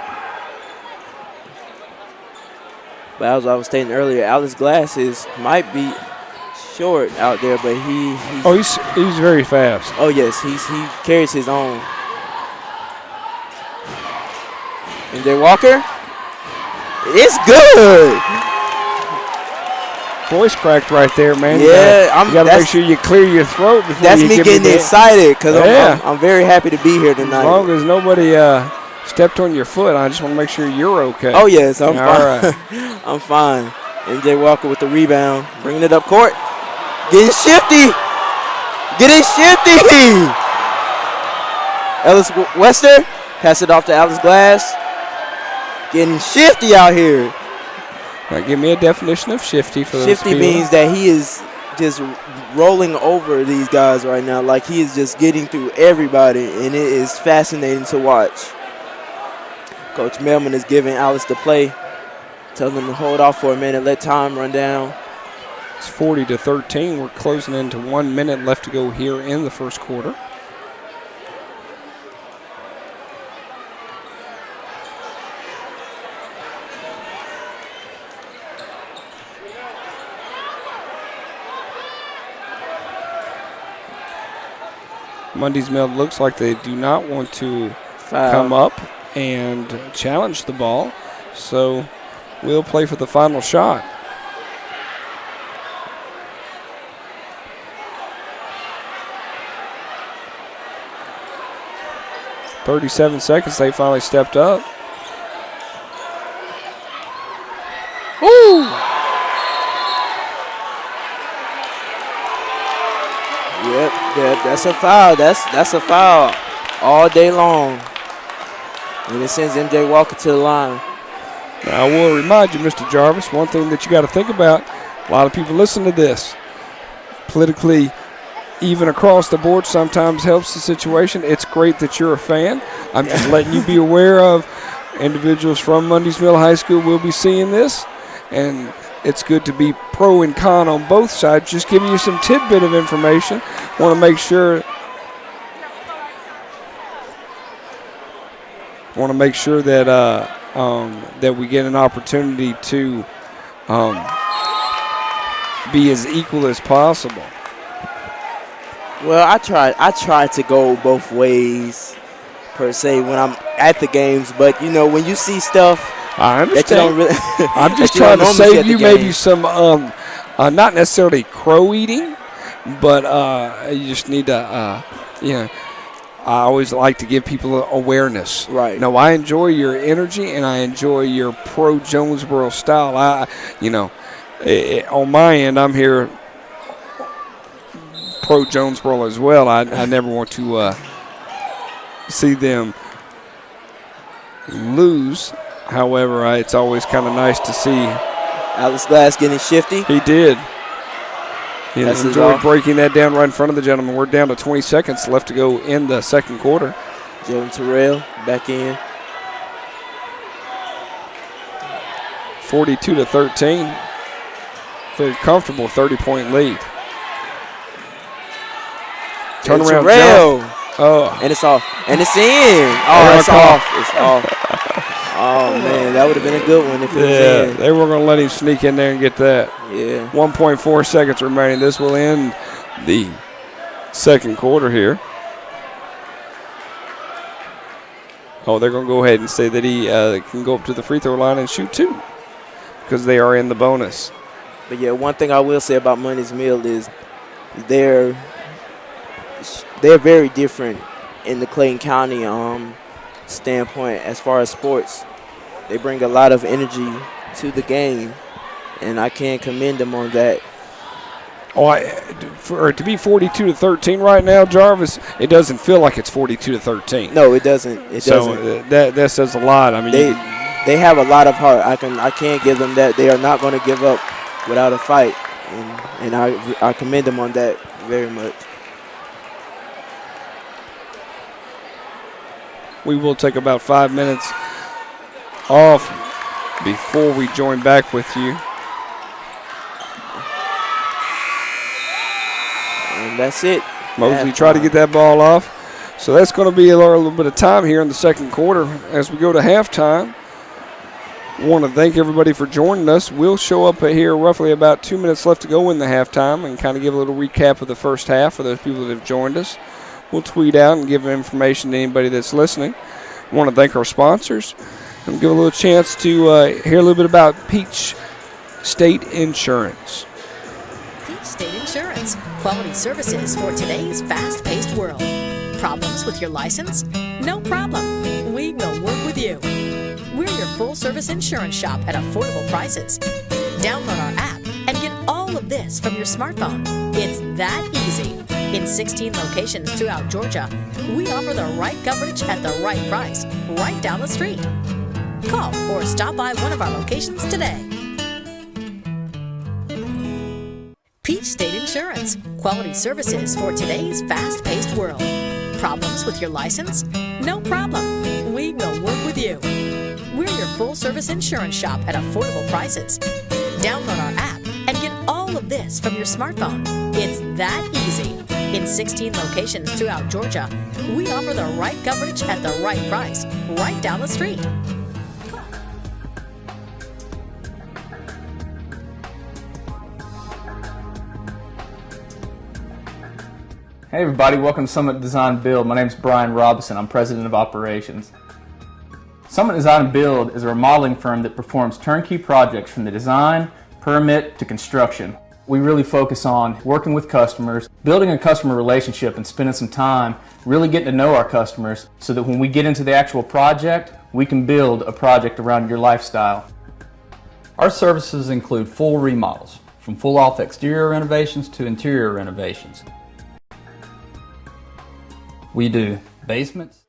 But as I was stating earlier, Alex Glass might be short out there, but he's very fast. Oh yes, he carries his own. MJ Walker. It's good. Voice cracked right there, man. Yeah, you gotta make sure you clear your throat before that's you me give getting excited because I'm very happy to be here tonight. As long as nobody stepped on your foot, I just want to make sure you're okay. Oh yes, I'm fine. Right. I'm fine. MJ Walker with the rebound, bringing it up court, getting shifty. Ellis Wester. Pass it off to Alice Glass. Getting shifty out here. Now give me a definition of shifty for those Shifty people. means that he is just rolling over these guys right now. Like he is just getting through everybody, and it is fascinating to watch. Coach Melman is giving Alice the play, telling them to hold off for a minute, let time run down. It's 40-13. We're closing into 1 minute left to go here in the first quarter. Mundy's Mill looks like they do not want to come up and challenge the ball, so we'll play for the final shot. "37 seconds, they finally stepped up. Woo! Yep, that's a foul. That's a foul all day long. And it sends MJ Walker to the line. Now, I will remind you, Mr. Jarvis, one thing that you got to think about, a lot of people listen to this. Politically, even across the board, sometimes helps the situation. It's great that you're a fan. I'm just letting you be aware of individuals from Mundy's Mill High School will be seeing this, and it's good to be pro and con on both sides. Just giving you some tidbit of information. Want to make sure that that we get an opportunity to be as equal as possible. Well, I try to go both ways per se when I'm at the games, but you know when you see stuff I understand. that you don't really I'm just that you don't trying to normally see save at the you maybe games. some not necessarily crow eating, but you just need to I always like to give people awareness. Right. No, I enjoy your energy and I enjoy your pro Jonesboro style. On my end, I'm here pro Jonesboro as well. I never want to see them lose. However, it's always kind of nice to see. Alice Glass getting shifty. He did. He That's his enjoyed off. breaking that down right in front of the gentleman. We're down to 20 seconds left to go in the second quarter. Jalen Terrell back in. 42-13. Very comfortable 30-point lead. Turn around, Terrell. jump. Oh, And it's off. And it's in. Oh, it's off. It's off. Oh, man. That would have been a good one if it was in. they were going to let him sneak in there and get that. Yeah. 1.4 seconds remaining. This will end the second quarter here. Oh, they're going to go ahead and say that he can go up to the free throw line and shoot two because they are in the bonus. But, yeah, one thing I will say about Mundy's Mill is they're very different in the Clayton County standpoint as far as sports. They bring a lot of energy to the game, and I can't commend them on that. For it to be 42-13 right now, Jarvis, it doesn't feel like it's 42-13. No, it doesn't. It So doesn't. that says a lot. I mean, They have a lot of heart. I can't give them that. They are not going to give up without a fight, and I commend them on that very much. we will take about 5 minutes off before we join back with you. And that's it. Mosley tried to get that ball off. So that's going to be a little bit of time here in the second quarter as we go to halftime. Want to thank everybody for joining us. We'll show up here roughly about 2 minutes left to go in the halftime and kind of give a little recap of the first half for those people that have joined us. We'll tweet out and give information to anybody that's listening. Want to thank our sponsors and give a little chance to hear a little bit about Peach State Insurance. Peach State Insurance. Quality services for today's fast-paced world. Problems with your license? No problem. We will work with you. We're your full-service insurance shop at affordable prices. Download our app and get all of this from your smartphone. It's that easy. In 16 locations throughout Georgia, we offer the right coverage at the right price, right down the street. Call or stop by one of our locations today. Peach State Insurance. Quality services for today's fast-paced world. Problems with your license? No problem. We will work with you. We're your full-service insurance shop at affordable prices. Download our app and get all of this from your smartphone. It's that easy. In 16 locations throughout Georgia, we offer the right coverage at the right price, right down the street. Hey everybody, welcome to Summit Design Build. My name is Brian Robinson. I'm President of Operations. Summit Design Build is a remodeling firm that performs turnkey projects from the design, permit, to construction. We really focus on working with customers, building a customer relationship, and spending some time really getting to know our customers so that when we get into the actual project, we can build a project around your lifestyle. Our services include full remodels, from full-off exterior renovations to interior renovations. We do basements,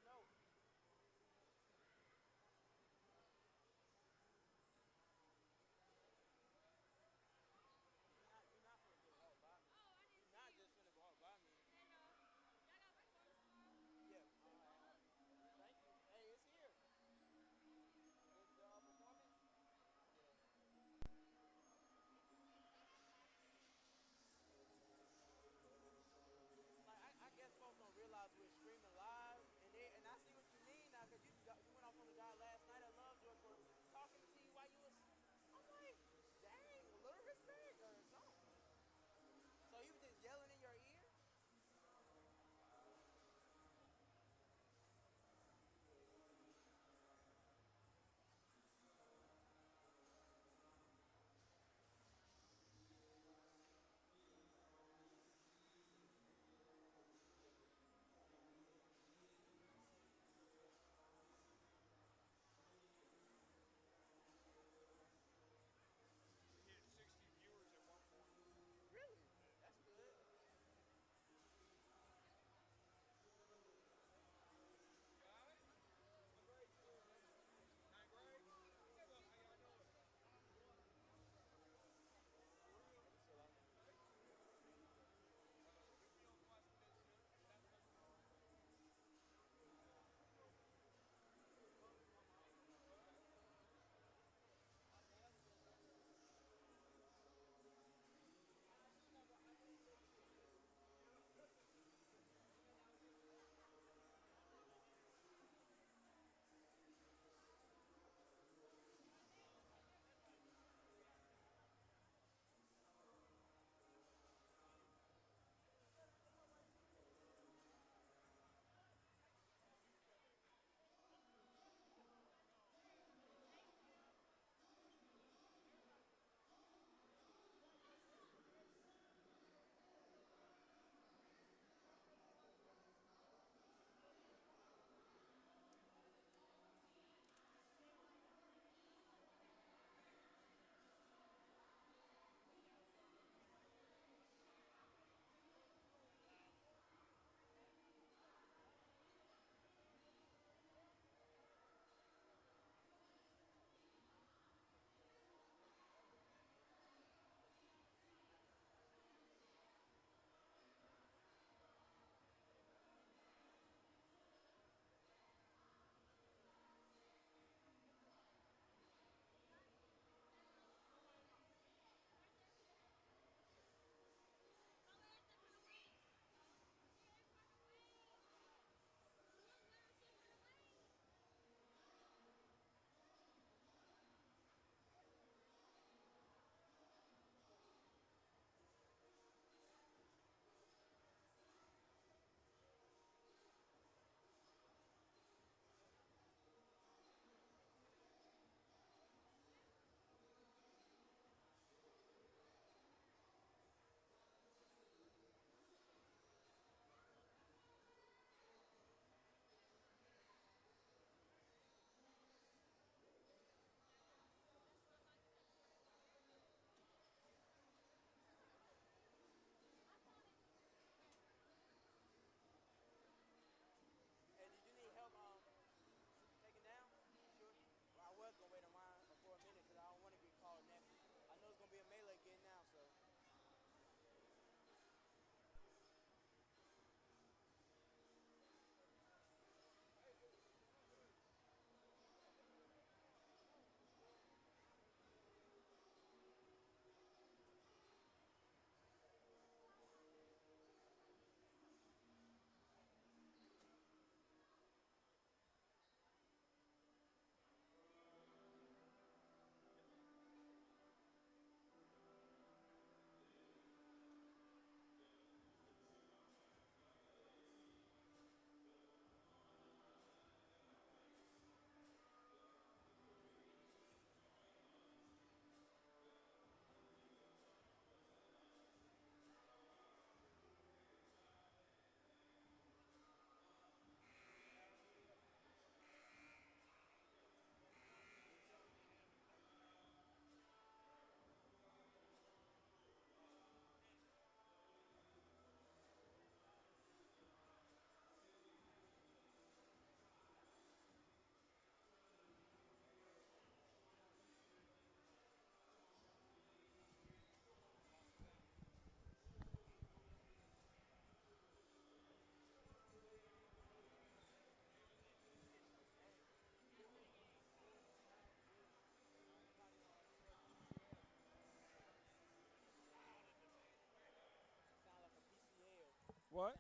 What?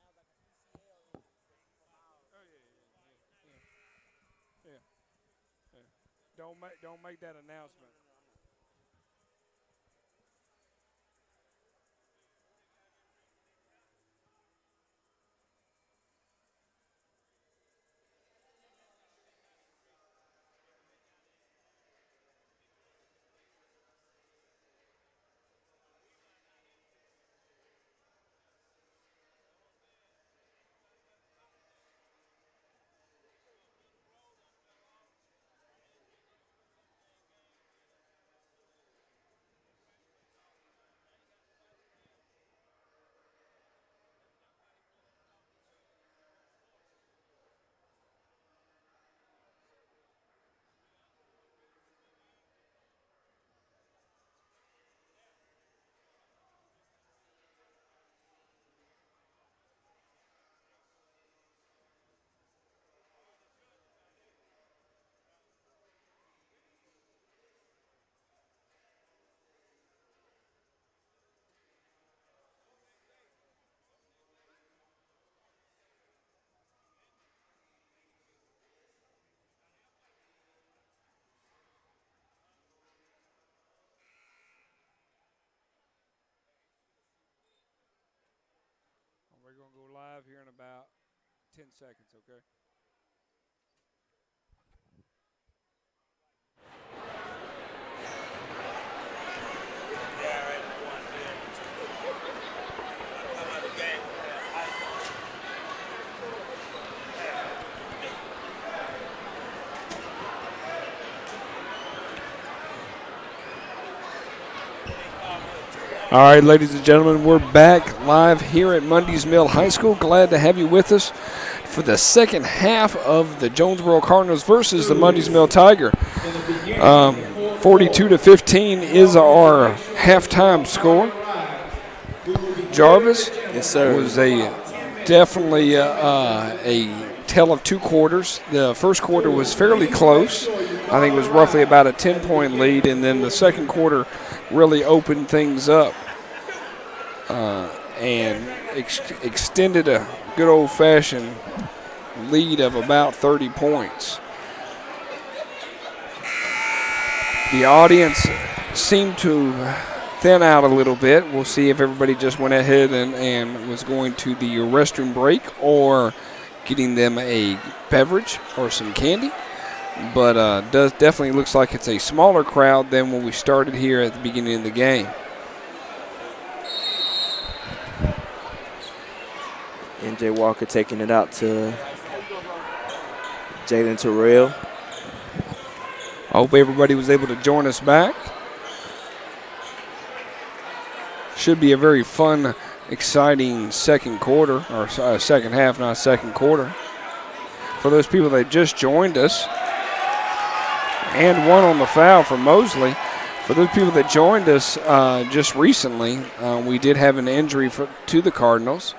Oh yeah. Don't make that announcement. We're going to go live here in about 10 seconds, okay? All right, ladies and gentlemen, we're back live here at Mundy's Mill High School. Glad to have you with us for the second half of the Jonesboro Cardinals versus the Mundy's Mill Tiger. 42-15 is our halftime score. Jarvis, Yes, sir. was definitely a tale of two quarters. The first quarter was fairly close. I think it was roughly about a 10-point lead, and then the second quarter really opened things up and extended a good old-fashioned lead of about 30 points. The audience seemed to thin out a little bit. We'll see if everybody just went ahead and was going to the restroom break or getting them a beverage or some candy. But definitely looks like it's a smaller crowd than when we started here at the beginning of the game. MJ Walker taking it out to Jalen Terrell. I hope everybody was able to join us back. Should be a very fun, exciting second quarter, or second half, not second quarter. For those people that just joined us, and one on the foul for Mosley. For those people that joined us just recently, we did have an injury to the Cardinals.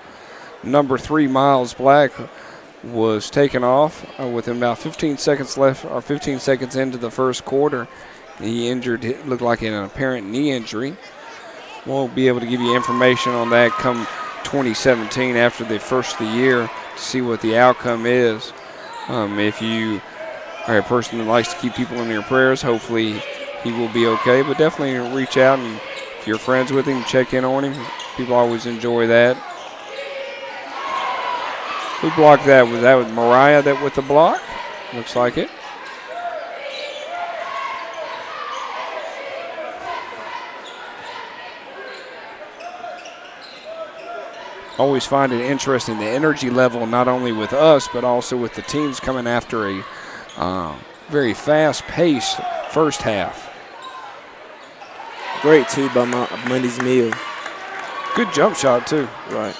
Number 3, Miles Black, was taken off with about 15 seconds left, or 15 seconds into the first quarter. He injured, it looked like an apparent knee injury. We'll be able to give you information on that come 2017 after the first of the year to see what the outcome is. If you are a person that likes to keep people in your prayers, hopefully he will be okay. But definitely reach out, and if you're friends with him, check in on him. People always enjoy that. Who blocked that? Was that with Mariah that with the block? Looks like it. Always find it interesting, the energy level, not only with us, but also with the teams coming after a very fast-paced first half. Great, too, by Mundy's Mill. Good jump shot, too. Right.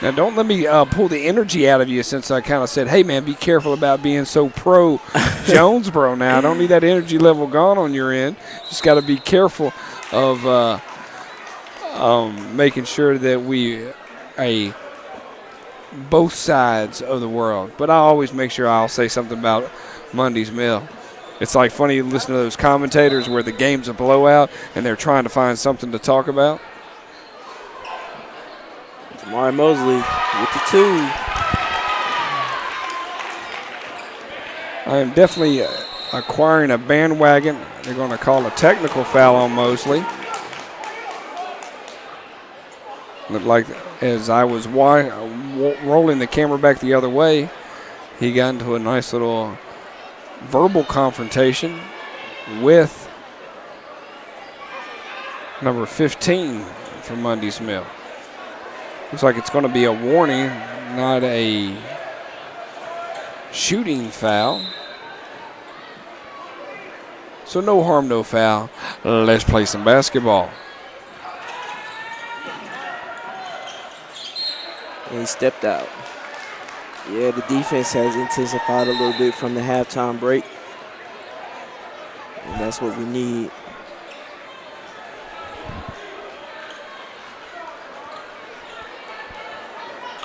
Now, don't let me pull the energy out of you since I kind of said, hey, man, be careful about being so pro-Jonesboro now. I don't need that energy level gone on your end. Just got to be careful of making sure that we both sides of the world. But I always make sure I'll say something about Mundy's Mill. It's like funny to listen to those commentators where the game's a blowout and they're trying to find something to talk about. Martin Mosley with the 2. I am definitely acquiring a bandwagon. They're going to call a technical foul on Mosley. Looked like as I was rolling the camera back the other way, he got into a nice little verbal confrontation with number 15 for Mundy's Mill. Looks like it's going to be a warning, not a shooting foul. So no harm, no foul. Let's play some basketball. And he stepped out. Yeah, the defense has intensified a little bit from the halftime break. And that's what we need.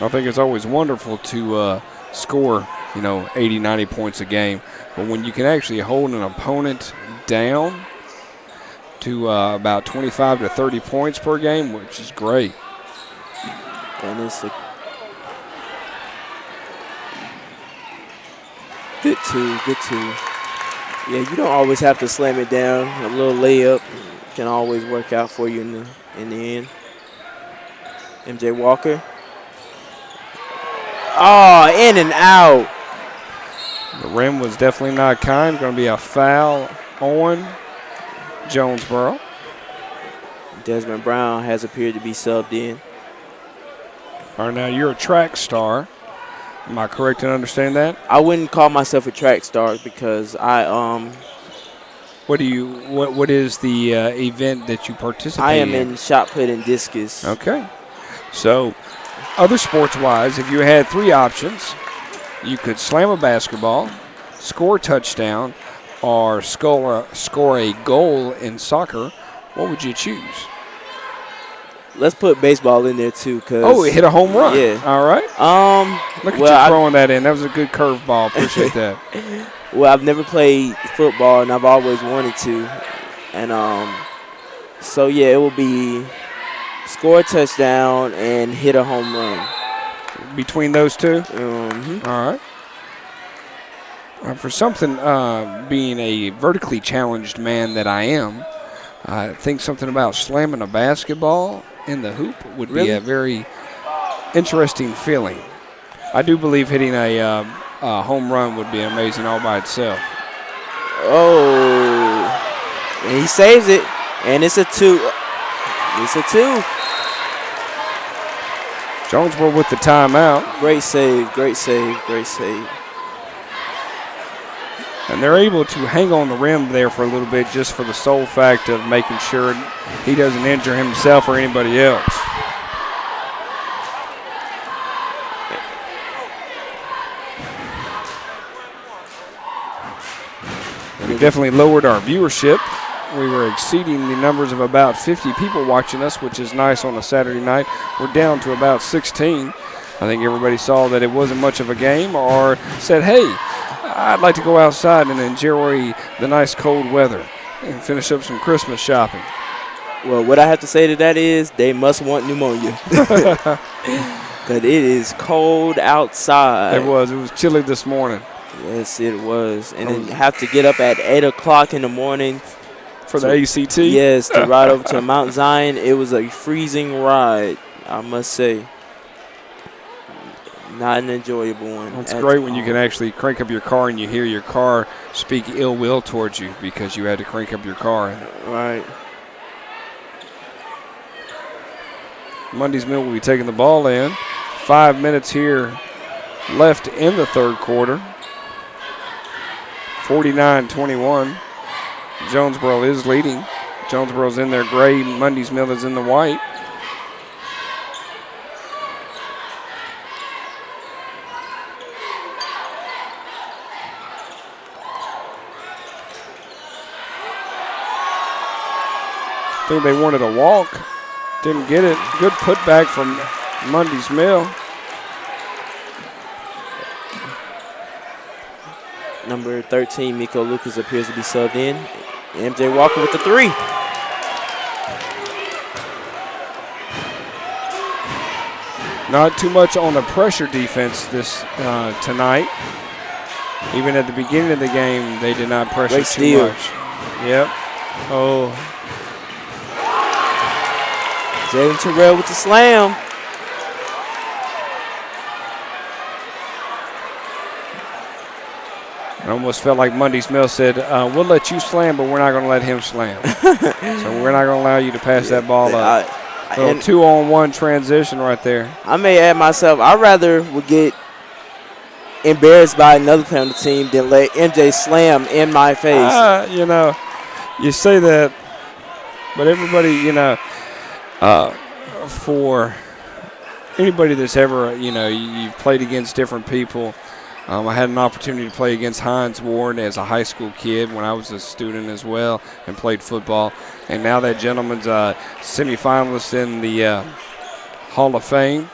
I think it's always wonderful to score, 80, 90 points a game. But when you can actually hold an opponent down to about 25 to 30 points per game, which is great. And it's a good 2, good 2. Yeah, you don't always have to slam it down. A little layup can always work out for you in the end. MJ Walker. Oh, in and out. The rim was definitely not kind. Going to be a foul on Jonesboro. Desmond Brown has appeared to be subbed in. All right, now you're a track star. Am I correct in understanding that? I wouldn't call myself a track star because What is the event that you participate in? I am in shot put and discus. Okay. So, other sports-wise, if you had 3 options, you could slam a basketball, score a touchdown, or score a goal in soccer. What would you choose? Let's put baseball in there too, cause hit a home run. Yeah. All right. Look at you throwing that in. That was a good curveball. Appreciate that. Well, I've never played football, and I've always wanted to, and so yeah, it will be score a touchdown and hit a home run. Between those two. Mm-hmm. All right. For something, being a vertically challenged man that I am, I think something about slamming a basketball in the hoop would be a very interesting feeling. I do believe hitting a home run would be amazing all by itself. Oh, and he saves it, and it's a 2. It's a 2. Jonesboro with the timeout. Great save, great save, great save. And they're able to hang on the rim there for a little bit just for the sole fact of making sure he doesn't injure himself or anybody else. We definitely lowered our viewership. We were exceeding the numbers of about 50 people watching us, which is nice on a Saturday night. We're down to about 16. I think everybody saw that it wasn't much of a game or said, hey, I'd like to go outside and enjoy the nice cold weather and finish up some Christmas shopping. Well, what I have to say to that is they must want pneumonia. Because it is cold outside. It was chilly this morning. Yes, it was. And then have to get up at 8 o'clock in the morning. For the ACT? Yes, to ride over to Mount Zion. It was a freezing ride, I must say. Not an enjoyable one. It's great when you can actually crank up your car and you hear your car speak ill will towards you because you had to crank up your car. Right. Mundy's Mill will be taking the ball in. 5 minutes here left in the third quarter. 49-21. Jonesboro is leading. Jonesboro's in their gray. Mundy's Mill is in the white. I think they wanted a walk. Didn't get it. Good putback from Mundy's Mill. Number 13, Miko Lucas, appears to be subbed in. MJ Walker with the 3. Not too much on the pressure defense this tonight. Even at the beginning of the game, they did not pressure too much. Yep. Oh. Jalen Terrell with the slam. I almost felt like Mundy's Mill said, we'll let you slam, but we're not going to let him slam. So we're not going to allow you to pass that ball up. So 2-on-1 transition right there. I may add myself, I'd rather would get embarrassed by another player on the team than let MJ slam in my face. You know, you say that, but everybody, you know, for anybody that's ever, you know, you've played against different people. I had an opportunity to play against Hines Ward as a high school kid when I was a student as well and played football. And now that gentleman's a semifinalist in the Hall of Fame.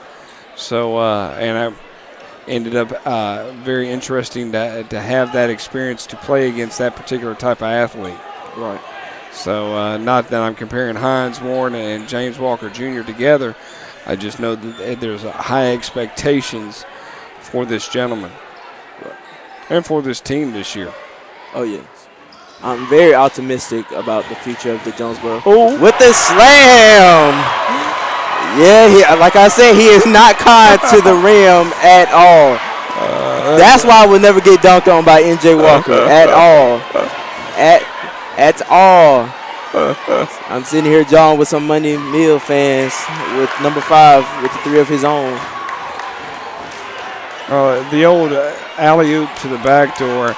So, and I ended up very interesting to have that experience to play against that particular type of athlete. Right. So, not that I'm comparing Hines Ward and James Walker Jr. together. I just know that there's high expectations for this gentleman. And for this team this year. Oh, yes. I'm very optimistic about the future of the Jonesboro. Oh. With the slam. Yeah, like I said, he is not kind to the rim at all. That's why I would never get dunked on by MJ Walker at all. At all. I'm sitting here, John, with some Mundy Mill fans with number 5 with the 3 of his own. The old alley-oop to the back door,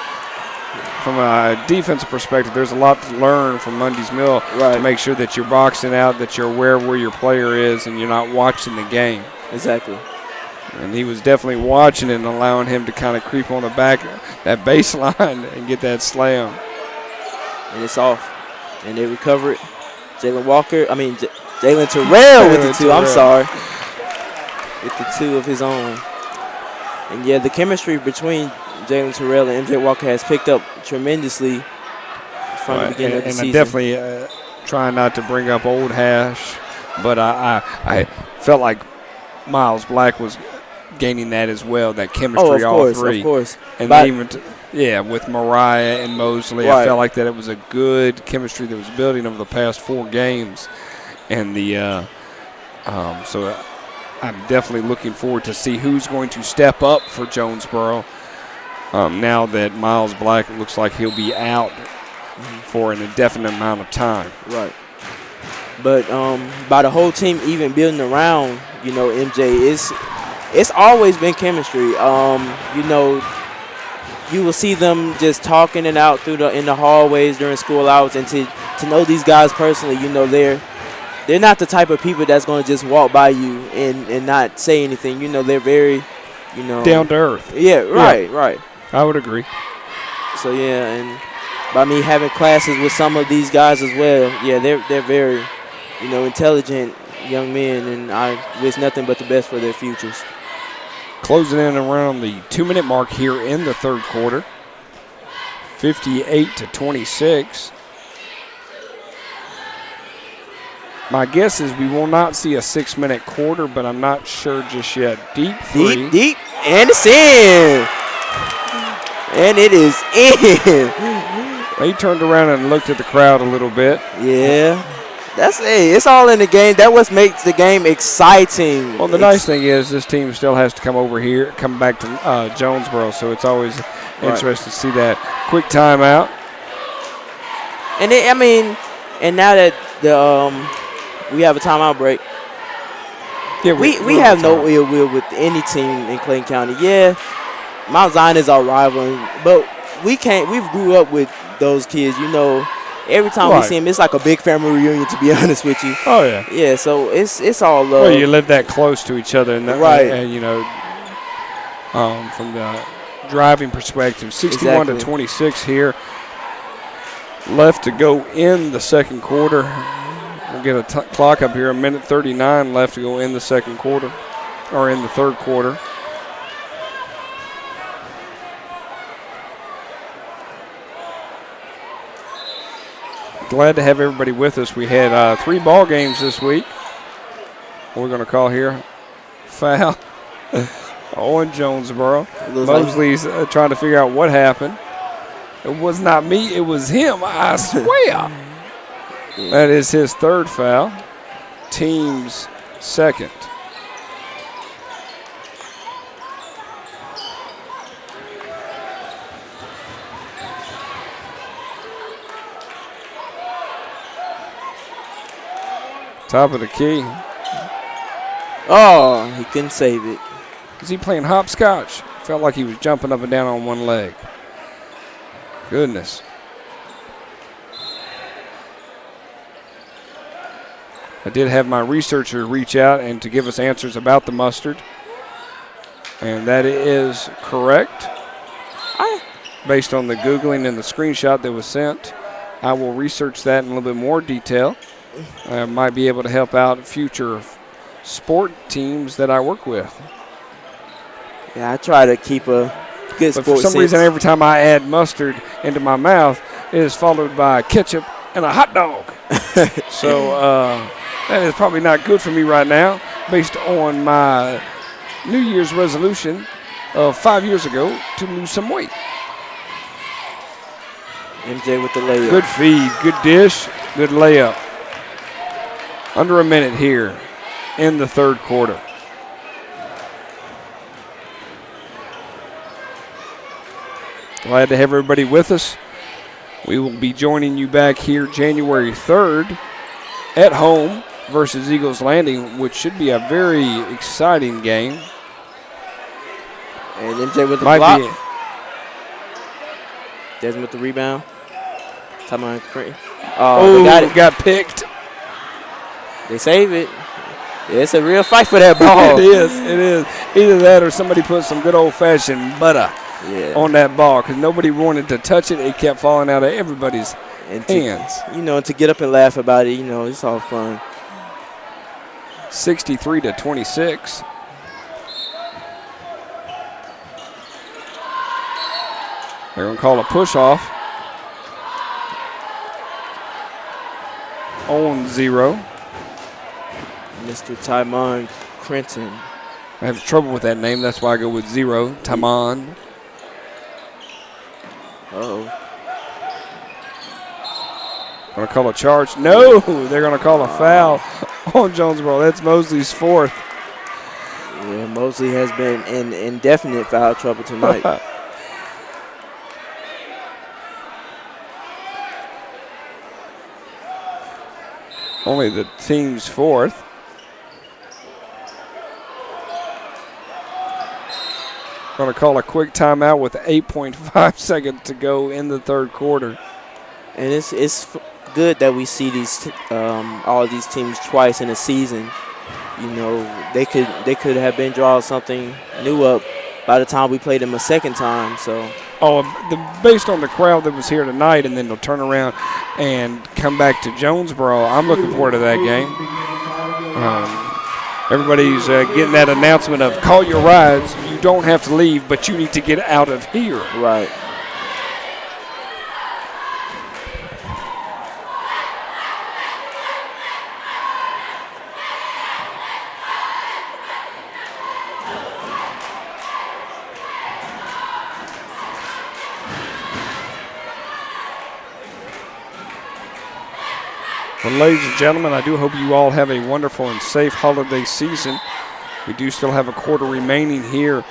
from a defensive perspective, there's a lot to learn from Mundy's Mill to make sure that you're boxing out, that you're aware of where your player is, and you're not watching the game. Exactly. And he was definitely watching it and allowing him to kind of creep on the back, that baseline, and get that slam. And it's off. And they recover it. Jalen Terrell with the 2. I'm sorry. With the 2 of his own. And, yeah, the chemistry between Jalen Terrell and MJ Walker has picked up tremendously from the beginning of the season. And I definitely try not to bring up old hash, but I felt like Miles Black was gaining that as well, that chemistry, all three. Of course. And even, with Mariah and Mosley, I felt like that it was a good chemistry that was building over the past 4 games. And so I'm definitely looking forward to see who's going to step up for Jonesboro now that Miles Black looks like he'll be out for an indefinite amount of time. Right. But by the whole team even building around, you know, MJ, it's always been chemistry. You know, you will see them just talking and out in the hallways during school hours, and to know these guys personally, you know, they're not the type of people that's going to just walk by you and not say anything. You know, they're very, you know. Down to earth. Yeah, right. I would agree. So, yeah, and by me having classes with some of these guys as well, yeah, they're very, you know, intelligent young men, and I wish nothing but the best for their futures. Closing in around the 2-minute mark here in the third quarter. 58-26. My guess is we will not see a 6-minute quarter, but I'm not sure just yet. Deep, and it's in. And it is in. He turned around and looked at the crowd a little bit. Yeah. It's all in the game. That what makes the game exciting. Well, the nice thing is this team still has to come back to Jonesboro, so it's always interesting to see that quick timeout. And and now that we have a timeout break. Yeah, we have no ill will with any team in Clayton County. Yeah, Mount Zion is our rival, but we grew up with those kids, you know. Every time we see them, it's like a big family reunion, to be honest with you. Oh, yeah. Yeah, so it's all love. Well, you live that close to each other. And you know, from the driving perspective, 61-26 here. Left to go in the second quarter. We'll get a clock up here, 1:39 left to go in the second quarter, or in the third quarter. Glad to have everybody with us. We had 3 ball games this week. We're going to call here foul on Jonesboro. Looks like- Mosley's trying to figure out what happened. It was not me, it was him, I swear. That is his third foul. Team's second. Top of the key. Oh, he couldn't save it. Was he playing hopscotch? Felt like he was jumping up and down on one leg. Goodness. I did have my researcher reach out and to give us answers about the mustard. And that is correct. Based on the Googling and the screenshot that was sent, I will research that in a little bit more detail. I might be able to help out future sport teams that I work with. Yeah, I try to keep a good But sports for some sense. reason, every time I add mustard into my mouth, it is followed by ketchup and a hot dog. So that is probably not good for me right now, based on my New Year's resolution of 5 years ago to lose some weight. MJ with the layup. Good feed, good dish, good layup. Under a minute here in the third quarter. Glad to have everybody with us. We will be joining you back here January 3rd at home versus Eagles Landing, which should be a very exciting game. And MJ with the Might block. be. Desmond with the rebound. Come on, Creighton. Oh, they got it. got picked. They save it. Yeah, it's a real fight for that ball. It is. Either that or somebody put some good old-fashioned butter on that ball because nobody wanted to touch it. It kept falling out of everybody's hands. To get up and laugh about it, it's all fun. 63-26. They're going to call a push-off on 0. Mr. Tymon Crenton. I have trouble with that name. That's why I go with 0. Tymon. Uh-oh. Going to call a charge. No, they're going to call a foul on Jonesboro. That's Mosley's fourth. Yeah, Mosley has been in indefinite foul trouble tonight. Only the team's fourth. Going to call a quick timeout with 8.5 seconds to go in the third quarter. And it's good that we see these all of these teams twice in a season. They could have been drawing something new up by the time we played them a second time. So. Based on the crowd that was here tonight, and then they'll turn around and come back to Jonesboro, I'm looking forward to that game. Everybody's getting that announcement of call your rides. You don't have to leave, but you need to get out of here. Right. Well, ladies and gentlemen, I do hope you all have a wonderful and safe holiday season. We do still have a quarter remaining here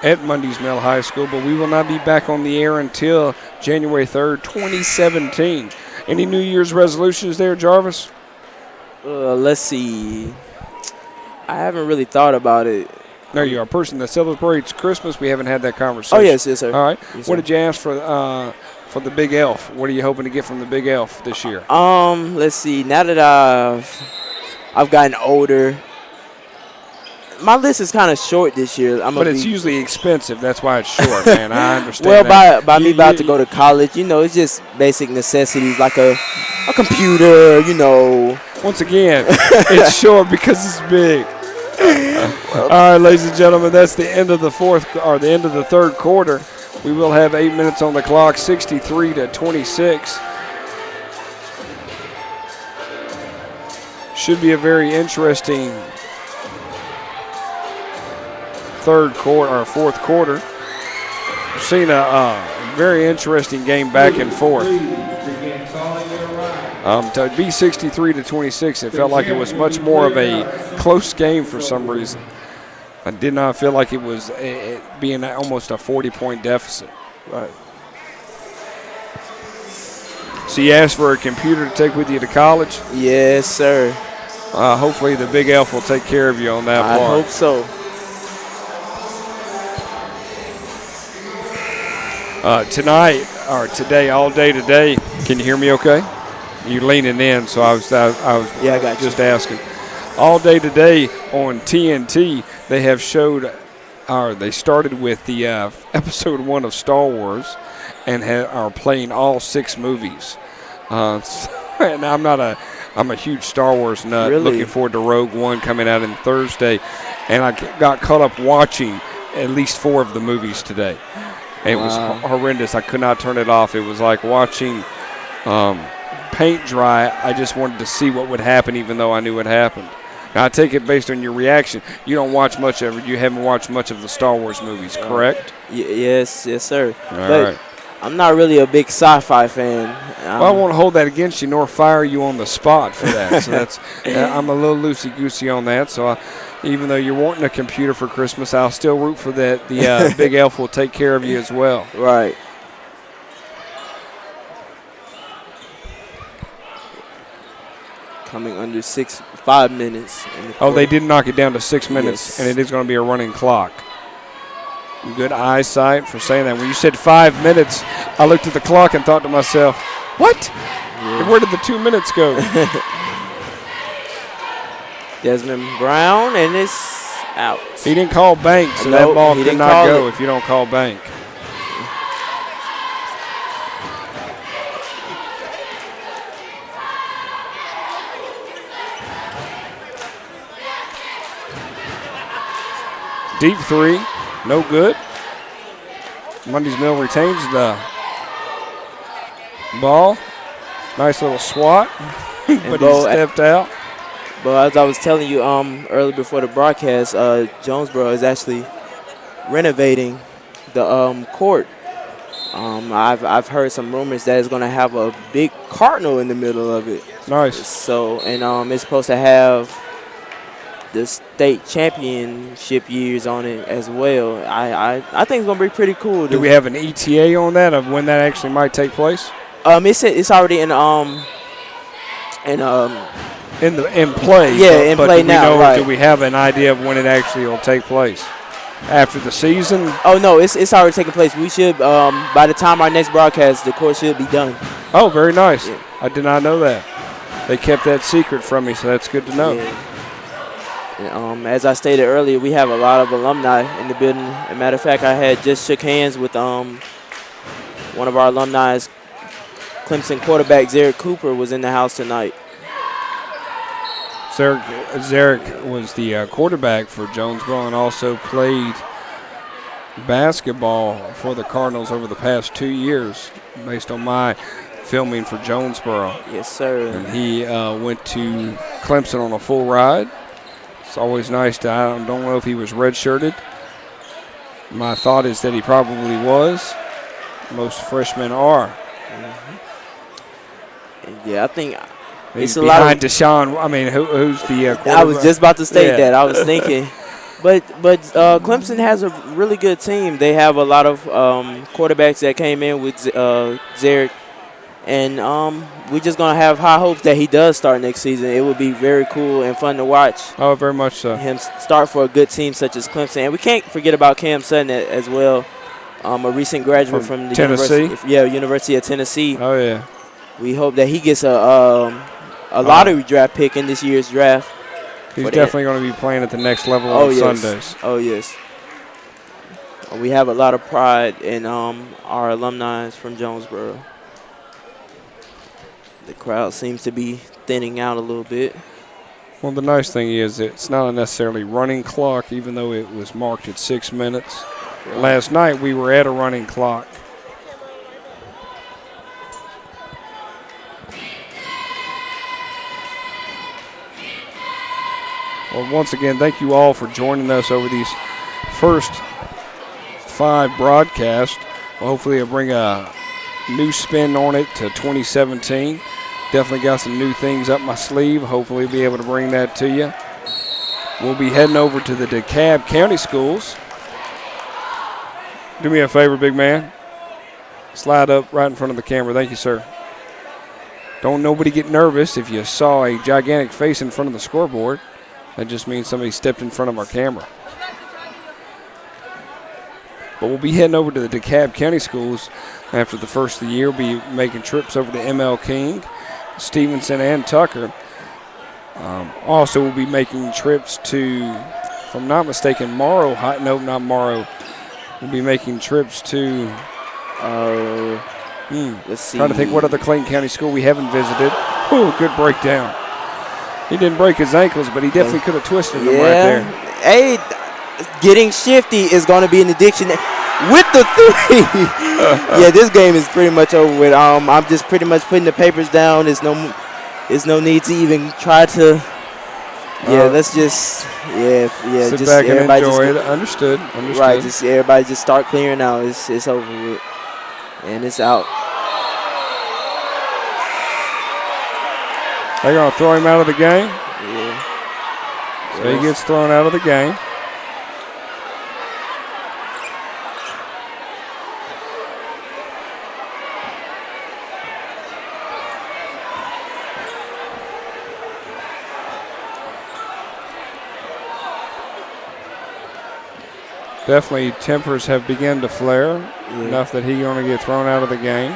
at Mundy's Mill High School, but we will not be back on the air until January 3rd, 2017. Any New Year's resolutions there, Jarvis? Let's see. I haven't really thought about it. No, you're a person that celebrates Christmas. We haven't had that conversation. Oh, yes, sir. All right. Yes, what sir. did you ask for the Big Elf? What are you hoping to get from the Big Elf this year? Let's see. Now that I've gotten older, my list is kind of short this year. But it's usually expensive. That's why it's short, man. I understand. Well, by me about to go to college, it's just basic necessities like a computer, Once again, it's short because it's big. All right, ladies and gentlemen, that's the end of the third quarter. We will have 8 minutes on the clock, 63-26. Should be a very interesting third quarter or fourth quarter. We've seen a very interesting game back and forth. To be 63-26, it felt like it was much more of a close game for some reason. I did not feel like it was being almost a 40-point deficit. Right. So you asked for a computer to take with you to college? Yes, sir. Hopefully the Big Elf will take care of you on that part. I hope so. Tonight, or today, all day today, can you hear me okay? You're leaning in, so I was Yeah, I got just you. asking. All day today on TNT, they have showed, or they started with the episode 1 of Star Wars and are playing all 6 movies. And I'm a huge Star Wars nut. Really? Looking forward to Rogue One coming out on Thursday. And I got caught up watching at least 4 of the movies today. It was horrendous. I could not turn it off. It was like watching paint dry. I just wanted to see what would happen, even though I knew what happened. Now, I take it based on your reaction. You don't watch much of it. You haven't watched much of the Star Wars movies, correct? Yes, sir. All but right. I'm not really a big sci-fi fan. Well, I won't hold that against you nor fire you on the spot for that. So that's I'm a little loosey-goosey on that. So even though you're wanting a computer for Christmas, I'll still root for that. The Big Elf will take care of you as well. Right. Coming under 5 minutes. Oh, they did knock it down to 6 minutes, Yes. and it is going to be a running clock. Good eyesight for saying that. When you said 5 minutes, I looked at the clock and thought to myself, what? Yeah. Where did the 2 minutes go? Desmond Brown, and it's out. He didn't call bank, so No, that ball he did didn't not call go it. if you don't call bank. Deep 3, no good. Mundy's Mill retains the ball. Nice little swat, but he stepped out. But as I was telling you earlier before the broadcast, Jonesboro is actually renovating the court. I've heard some rumors that it's going to have a big cardinal in the middle of it. Nice. So, and it's supposed to have the state championship years on it as well. I think it's going to be pretty cool. Do we have an ETA on that of when that actually might take place? It's already in play. Yeah, in play now. Right. Do we have an idea of when it actually will take place? After the season? Oh no, it's already taking place. We should by the time our next broadcast, the court should be done. Oh, very nice. Yeah. I did not know that. They kept that secret from me, so that's good to know. Yeah. And, as I stated earlier, we have a lot of alumni in the building. As a matter of fact, I had just shook hands with one of our alumni, Clemson quarterback Zarek Cooper, was in the house tonight. Zarek was the quarterback for Jonesboro and also played basketball for the Cardinals over the past 2 years, based on my filming for Jonesboro. Yes, sir. And he went to Clemson on a full ride. It's always nice to, I don't know if he was redshirted. My thought is that he probably was. Most freshmen are. Mm-hmm. Yeah, I think He's it's a lot of Deshaun. I mean, who's the quarterback? I was just about to state that. I was thinking. But Clemson has a really good team. They have a lot of quarterbacks that came in with Zarek. And we're just going to have high hopes that he does start next season. It would be very cool and fun to watch. Oh, very much so. Him start for a good team such as Clemson. And we can't forget about Cam Sutton as well, a recent graduate from the Tennessee. University of Tennessee. Oh, yeah. We hope that he gets a lottery draft pick in this year's draft. He's definitely going to be playing at the next level on Sundays. Oh, yes. We have a lot of pride in our alumni from Jonesboro. The crowd seems to be thinning out a little bit. Well, the nice thing is it's not a necessarily running clock, even though it was marked at 6 minutes. Right. Last night we were at a running clock. Well, once again, thank you all for joining us over these first 5 broadcasts. Hopefully it'll bring a new spin on it to 2017. Definitely got some new things up my sleeve. Hopefully be able to bring that to you. We'll be heading over to the DeKalb County Schools. Do me a favor, big man. Slide up right in front of the camera. Thank you, sir. Don't nobody get nervous if you saw a gigantic face in front of the scoreboard. That just means somebody stepped in front of our camera. But we'll be heading over to the DeKalb County Schools after the first of the year. We'll be making trips over to ML King, Stevenson, and Tucker. Also, we'll be making trips to, if I'm not mistaken, Morrow. No, not Morrow. We'll be making trips to, let's see. Trying to think what other Clayton County school we haven't visited. Ooh, good breakdown. He didn't break his ankles, but he definitely could have twisted them right there. Hey, getting shifty is going to be in the dictionary with the 3. Yeah, this game is pretty much over with. I'm just pretty much putting the papers down. There's no need to even try to. Yeah, let's just sit just back and everybody enjoy just it. Understood. Right, just everybody just start clearing out. It's over with, and it's out. They're going to throw him out of the game. Yeah. So he gets thrown out of the game. Definitely tempers have begun to flare enough that he's going to get thrown out of the game.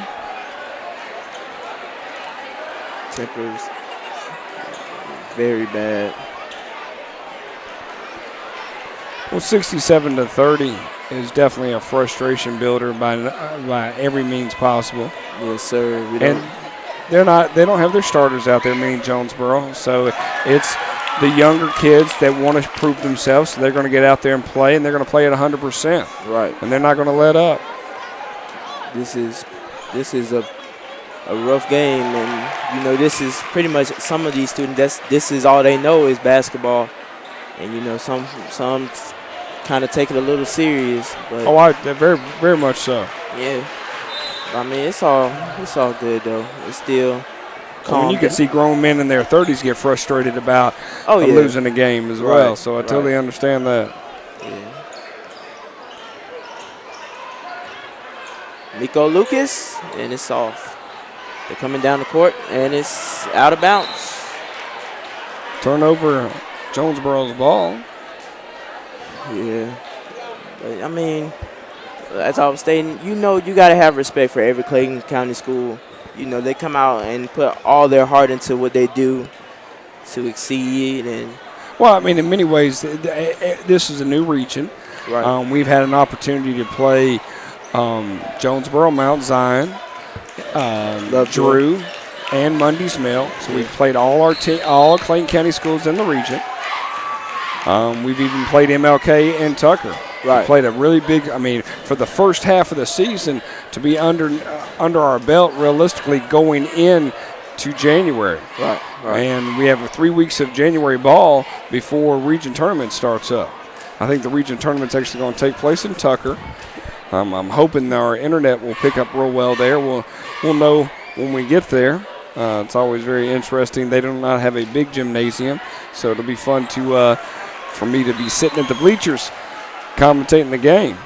Tempers very bad. Well, 67-30 is definitely a frustration builder by every means possible. Yes, sir. They don't have their starters out there, meaning Jonesboro. So it's the younger kids that want to prove themselves, so they're going to get out there and play, and they're going to play at 100%. Right. And they're not going to let up. This is a rough game, and this is pretty much some of these students. This is all they know is basketball, and some kind of take it a little serious. But very very much so. Yeah. I mean, it's all good though. It's still. You can see grown men in their 30s get frustrated about losing a game as well. So I totally understand that. Yeah. Nico Lucas, and it's off. They're coming down the court, and it's out of bounds. Turnover, Jonesboro's ball. Yeah. But, I mean, as I was stating, you got to have respect for every Clayton County school. They come out and put all their heart into what they do to exceed. Well, I mean, in many ways, this is a new region. Right. We've had an opportunity to play Jonesboro, Mount Zion, Drew, and Mundy's Mill. So we've played all Clayton County schools in the region. We've even played MLK and Tucker. Right. We played a really big, for the first half of the season to be under our belt realistically going in to January. Right. And we have 3 weeks of January ball before region tournament starts up. I think the region tournament's actually going to take place in Tucker. I'm hoping our internet will pick up real well there. We'll know when we get there. It's always very interesting. They do not have a big gymnasium, so it'll be fun for me to be sitting at the bleachers commentating the game.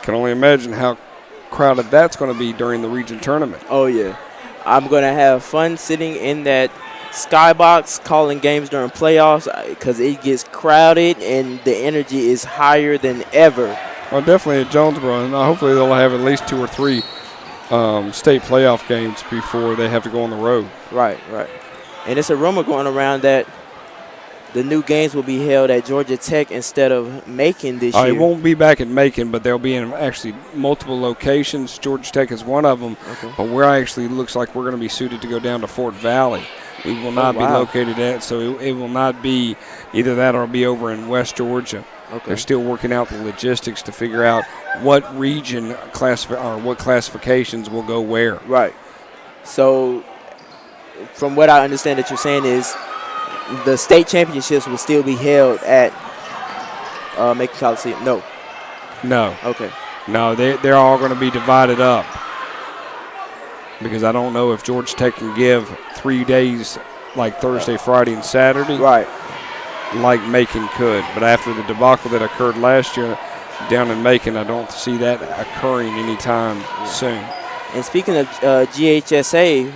Can only imagine how crowded that's going to be during the region tournament. Oh, yeah. I'm going to have fun sitting in that skybox calling games during playoffs because it gets crowded and the energy is higher than ever. Well, definitely at Jonesboro, and hopefully they'll have at least 2 or 3 state playoff games before they have to go on the road. Right. And it's a rumor going around that the new games will be held at Georgia Tech instead of Macon this year. It won't be back at Macon, but they'll be in actually multiple locations. Georgia Tech is one of them. Okay. But where actually looks like we're going to be suited to go down to Fort Valley. We will not be located at, so it will not be either that or it'll be over in West Georgia. Okay. They're still working out the logistics to figure out what region what classifications will go where. Right. So from what I understand that you're saying is the state championships will still be held at Macon Coliseum. No. No. Okay. No, they're all going to be divided up because I don't know if Georgia Tech can give 3 days like Thursday, Friday, and Saturday. Right. Like Macon could. But after the debacle that occurred last year down in Macon, I don't see that occurring anytime soon. And speaking of GHSA,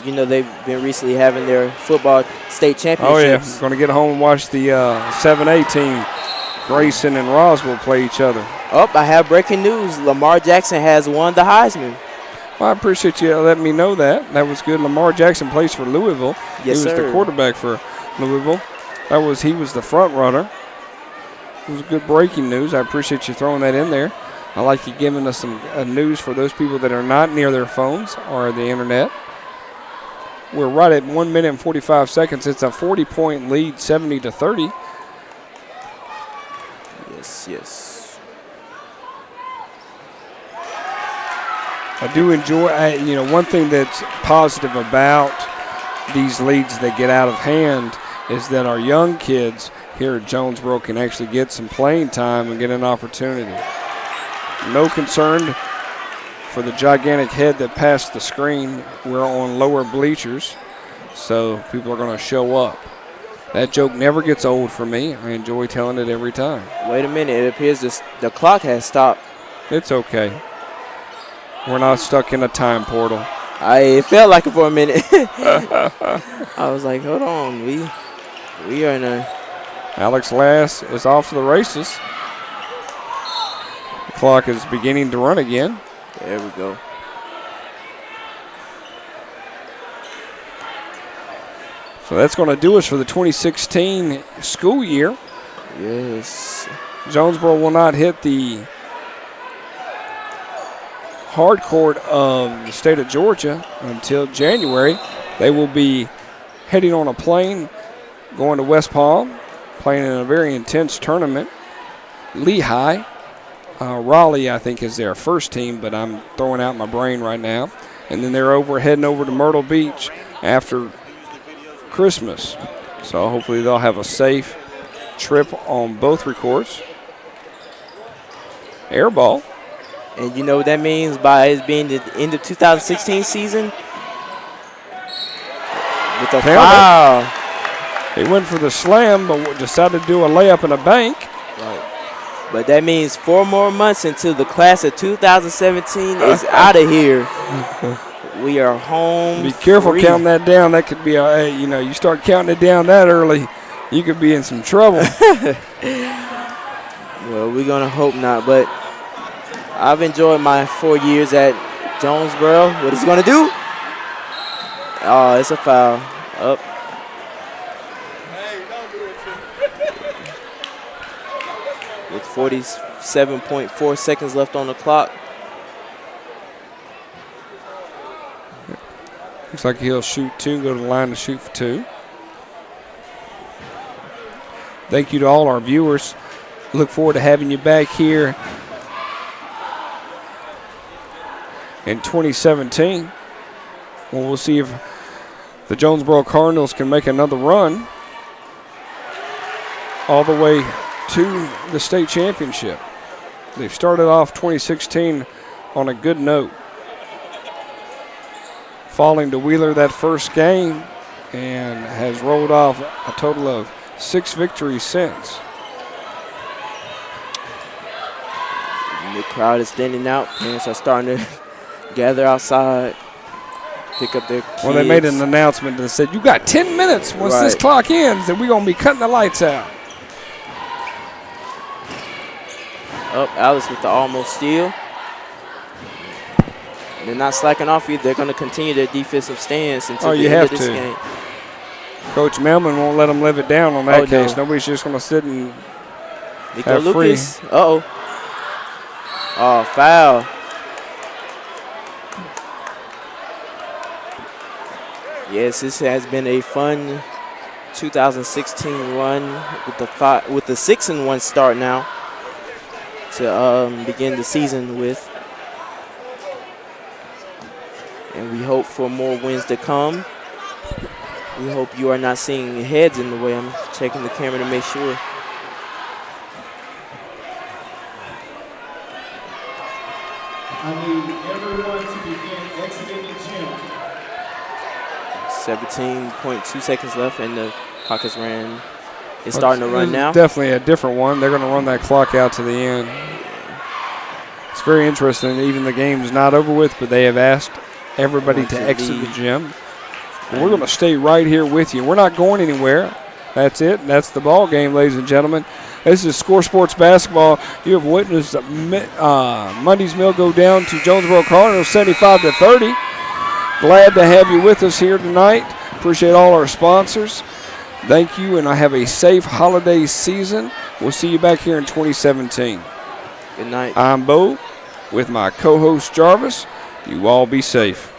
you know, they've been recently having their football state championships. Oh, yeah. Going to get home and watch the 7A team, Grayson and Roswell, play each other. Oh, I have breaking news. Lamar Jackson has won the Heisman. Well, I appreciate you letting me know that. That was good. Lamar Jackson plays for Louisville. Yes, he was the quarterback for Louisville. He was the front runner. It was good breaking news. I appreciate you throwing that in there. I like you giving us some news for those people that are not near their phones or the internet. We're right at 1 minute and 45 seconds. It's a 40-point lead, 70-30. Yes. I do enjoy, one thing that's positive about these leads that get out of hand is that our young kids here at Jonesboro can actually get some playing time and get an opportunity. No concern for the gigantic head that passed the screen. We're on lower bleachers, so people are going to show up. That joke never gets old for me. I enjoy telling it every time. Wait a minute. It appears the clock has stopped. It's okay. We're not stuck in a time portal. It felt like it for a minute. I was like, hold on. We are in a... Alex Lass is off to the races. The clock is beginning to run again. There we go. So that's going to do us for the 2016 school year. Yes. Jonesboro will not hit the hard court of the state of Georgia until January. They will be heading on a plane, going to West Palm, playing in a very intense tournament. Lehigh. Raleigh, I think, is their first team, but I'm throwing out my brain right now. And then they're heading over to Myrtle Beach after Christmas. So hopefully they'll have a safe trip on both records. Air ball. And you know what that means by it being the end of 2016 season? With a foul. He went for the slam, but decided to do a layup in a bank. Right. But that means 4 more months until the class of 2017 is out of here. We are home. Be careful free. counting that down. That could be you start counting it down that early, you could be in some trouble. Well, we're going to hope not. But I've enjoyed my 4 years at Jonesboro. What is it going to do? Oh, it's a foul. Up. With 47.4 seconds left on the clock. Looks like he'll shoot 2, go to the line to shoot for 2. Thank you to all our viewers. Look forward to having you back here in 2017. Well, we'll see if the Jonesboro Cardinals can make another run all the way to the state championship. They've started off 2016 on a good note, falling to Wheeler that first game and has rolled off a total of 6 victories since. The crowd is thinning out. Parents are starting to gather outside, pick up their kids. Well, they made an announcement that said, you got 10 minutes once this clock ends, and we're going to be cutting the lights out. Up, Alice with the almost steal. They're not slacking off either. They're going to continue their defensive stance until the end of this game. Coach Melman won't let them live it down on that case. No. Nobody's just going to sit and have Lucas. Free. Uh-oh. Oh, foul. Yes, this has been a fun 2016 run with the 6-1 start now to begin the season with. And we hope for more wins to come. We hope you are not seeing heads in the way. I'm checking the camera to make sure. I need everyone to begin exiting the gym. 17.2 seconds left, and the clock is starting to run now. Definitely a different one. They're going to run that clock out to the end. It's very interesting. Even the game is not over with, but they have asked everybody to exit the gym. And we're going to stay right here with you. We're not going anywhere. That's it. That's the ball game, ladies and gentlemen. This is Score Sports Basketball. You have witnessed Mundy's Mill go down to Jonesboro Cardinals 75-30. Glad to have you with us here tonight. Appreciate all our sponsors. Thank you, and I have a safe holiday season. We'll see you back here in 2017. Good night. I'm Bo with my co-host Jarvis. You all be safe.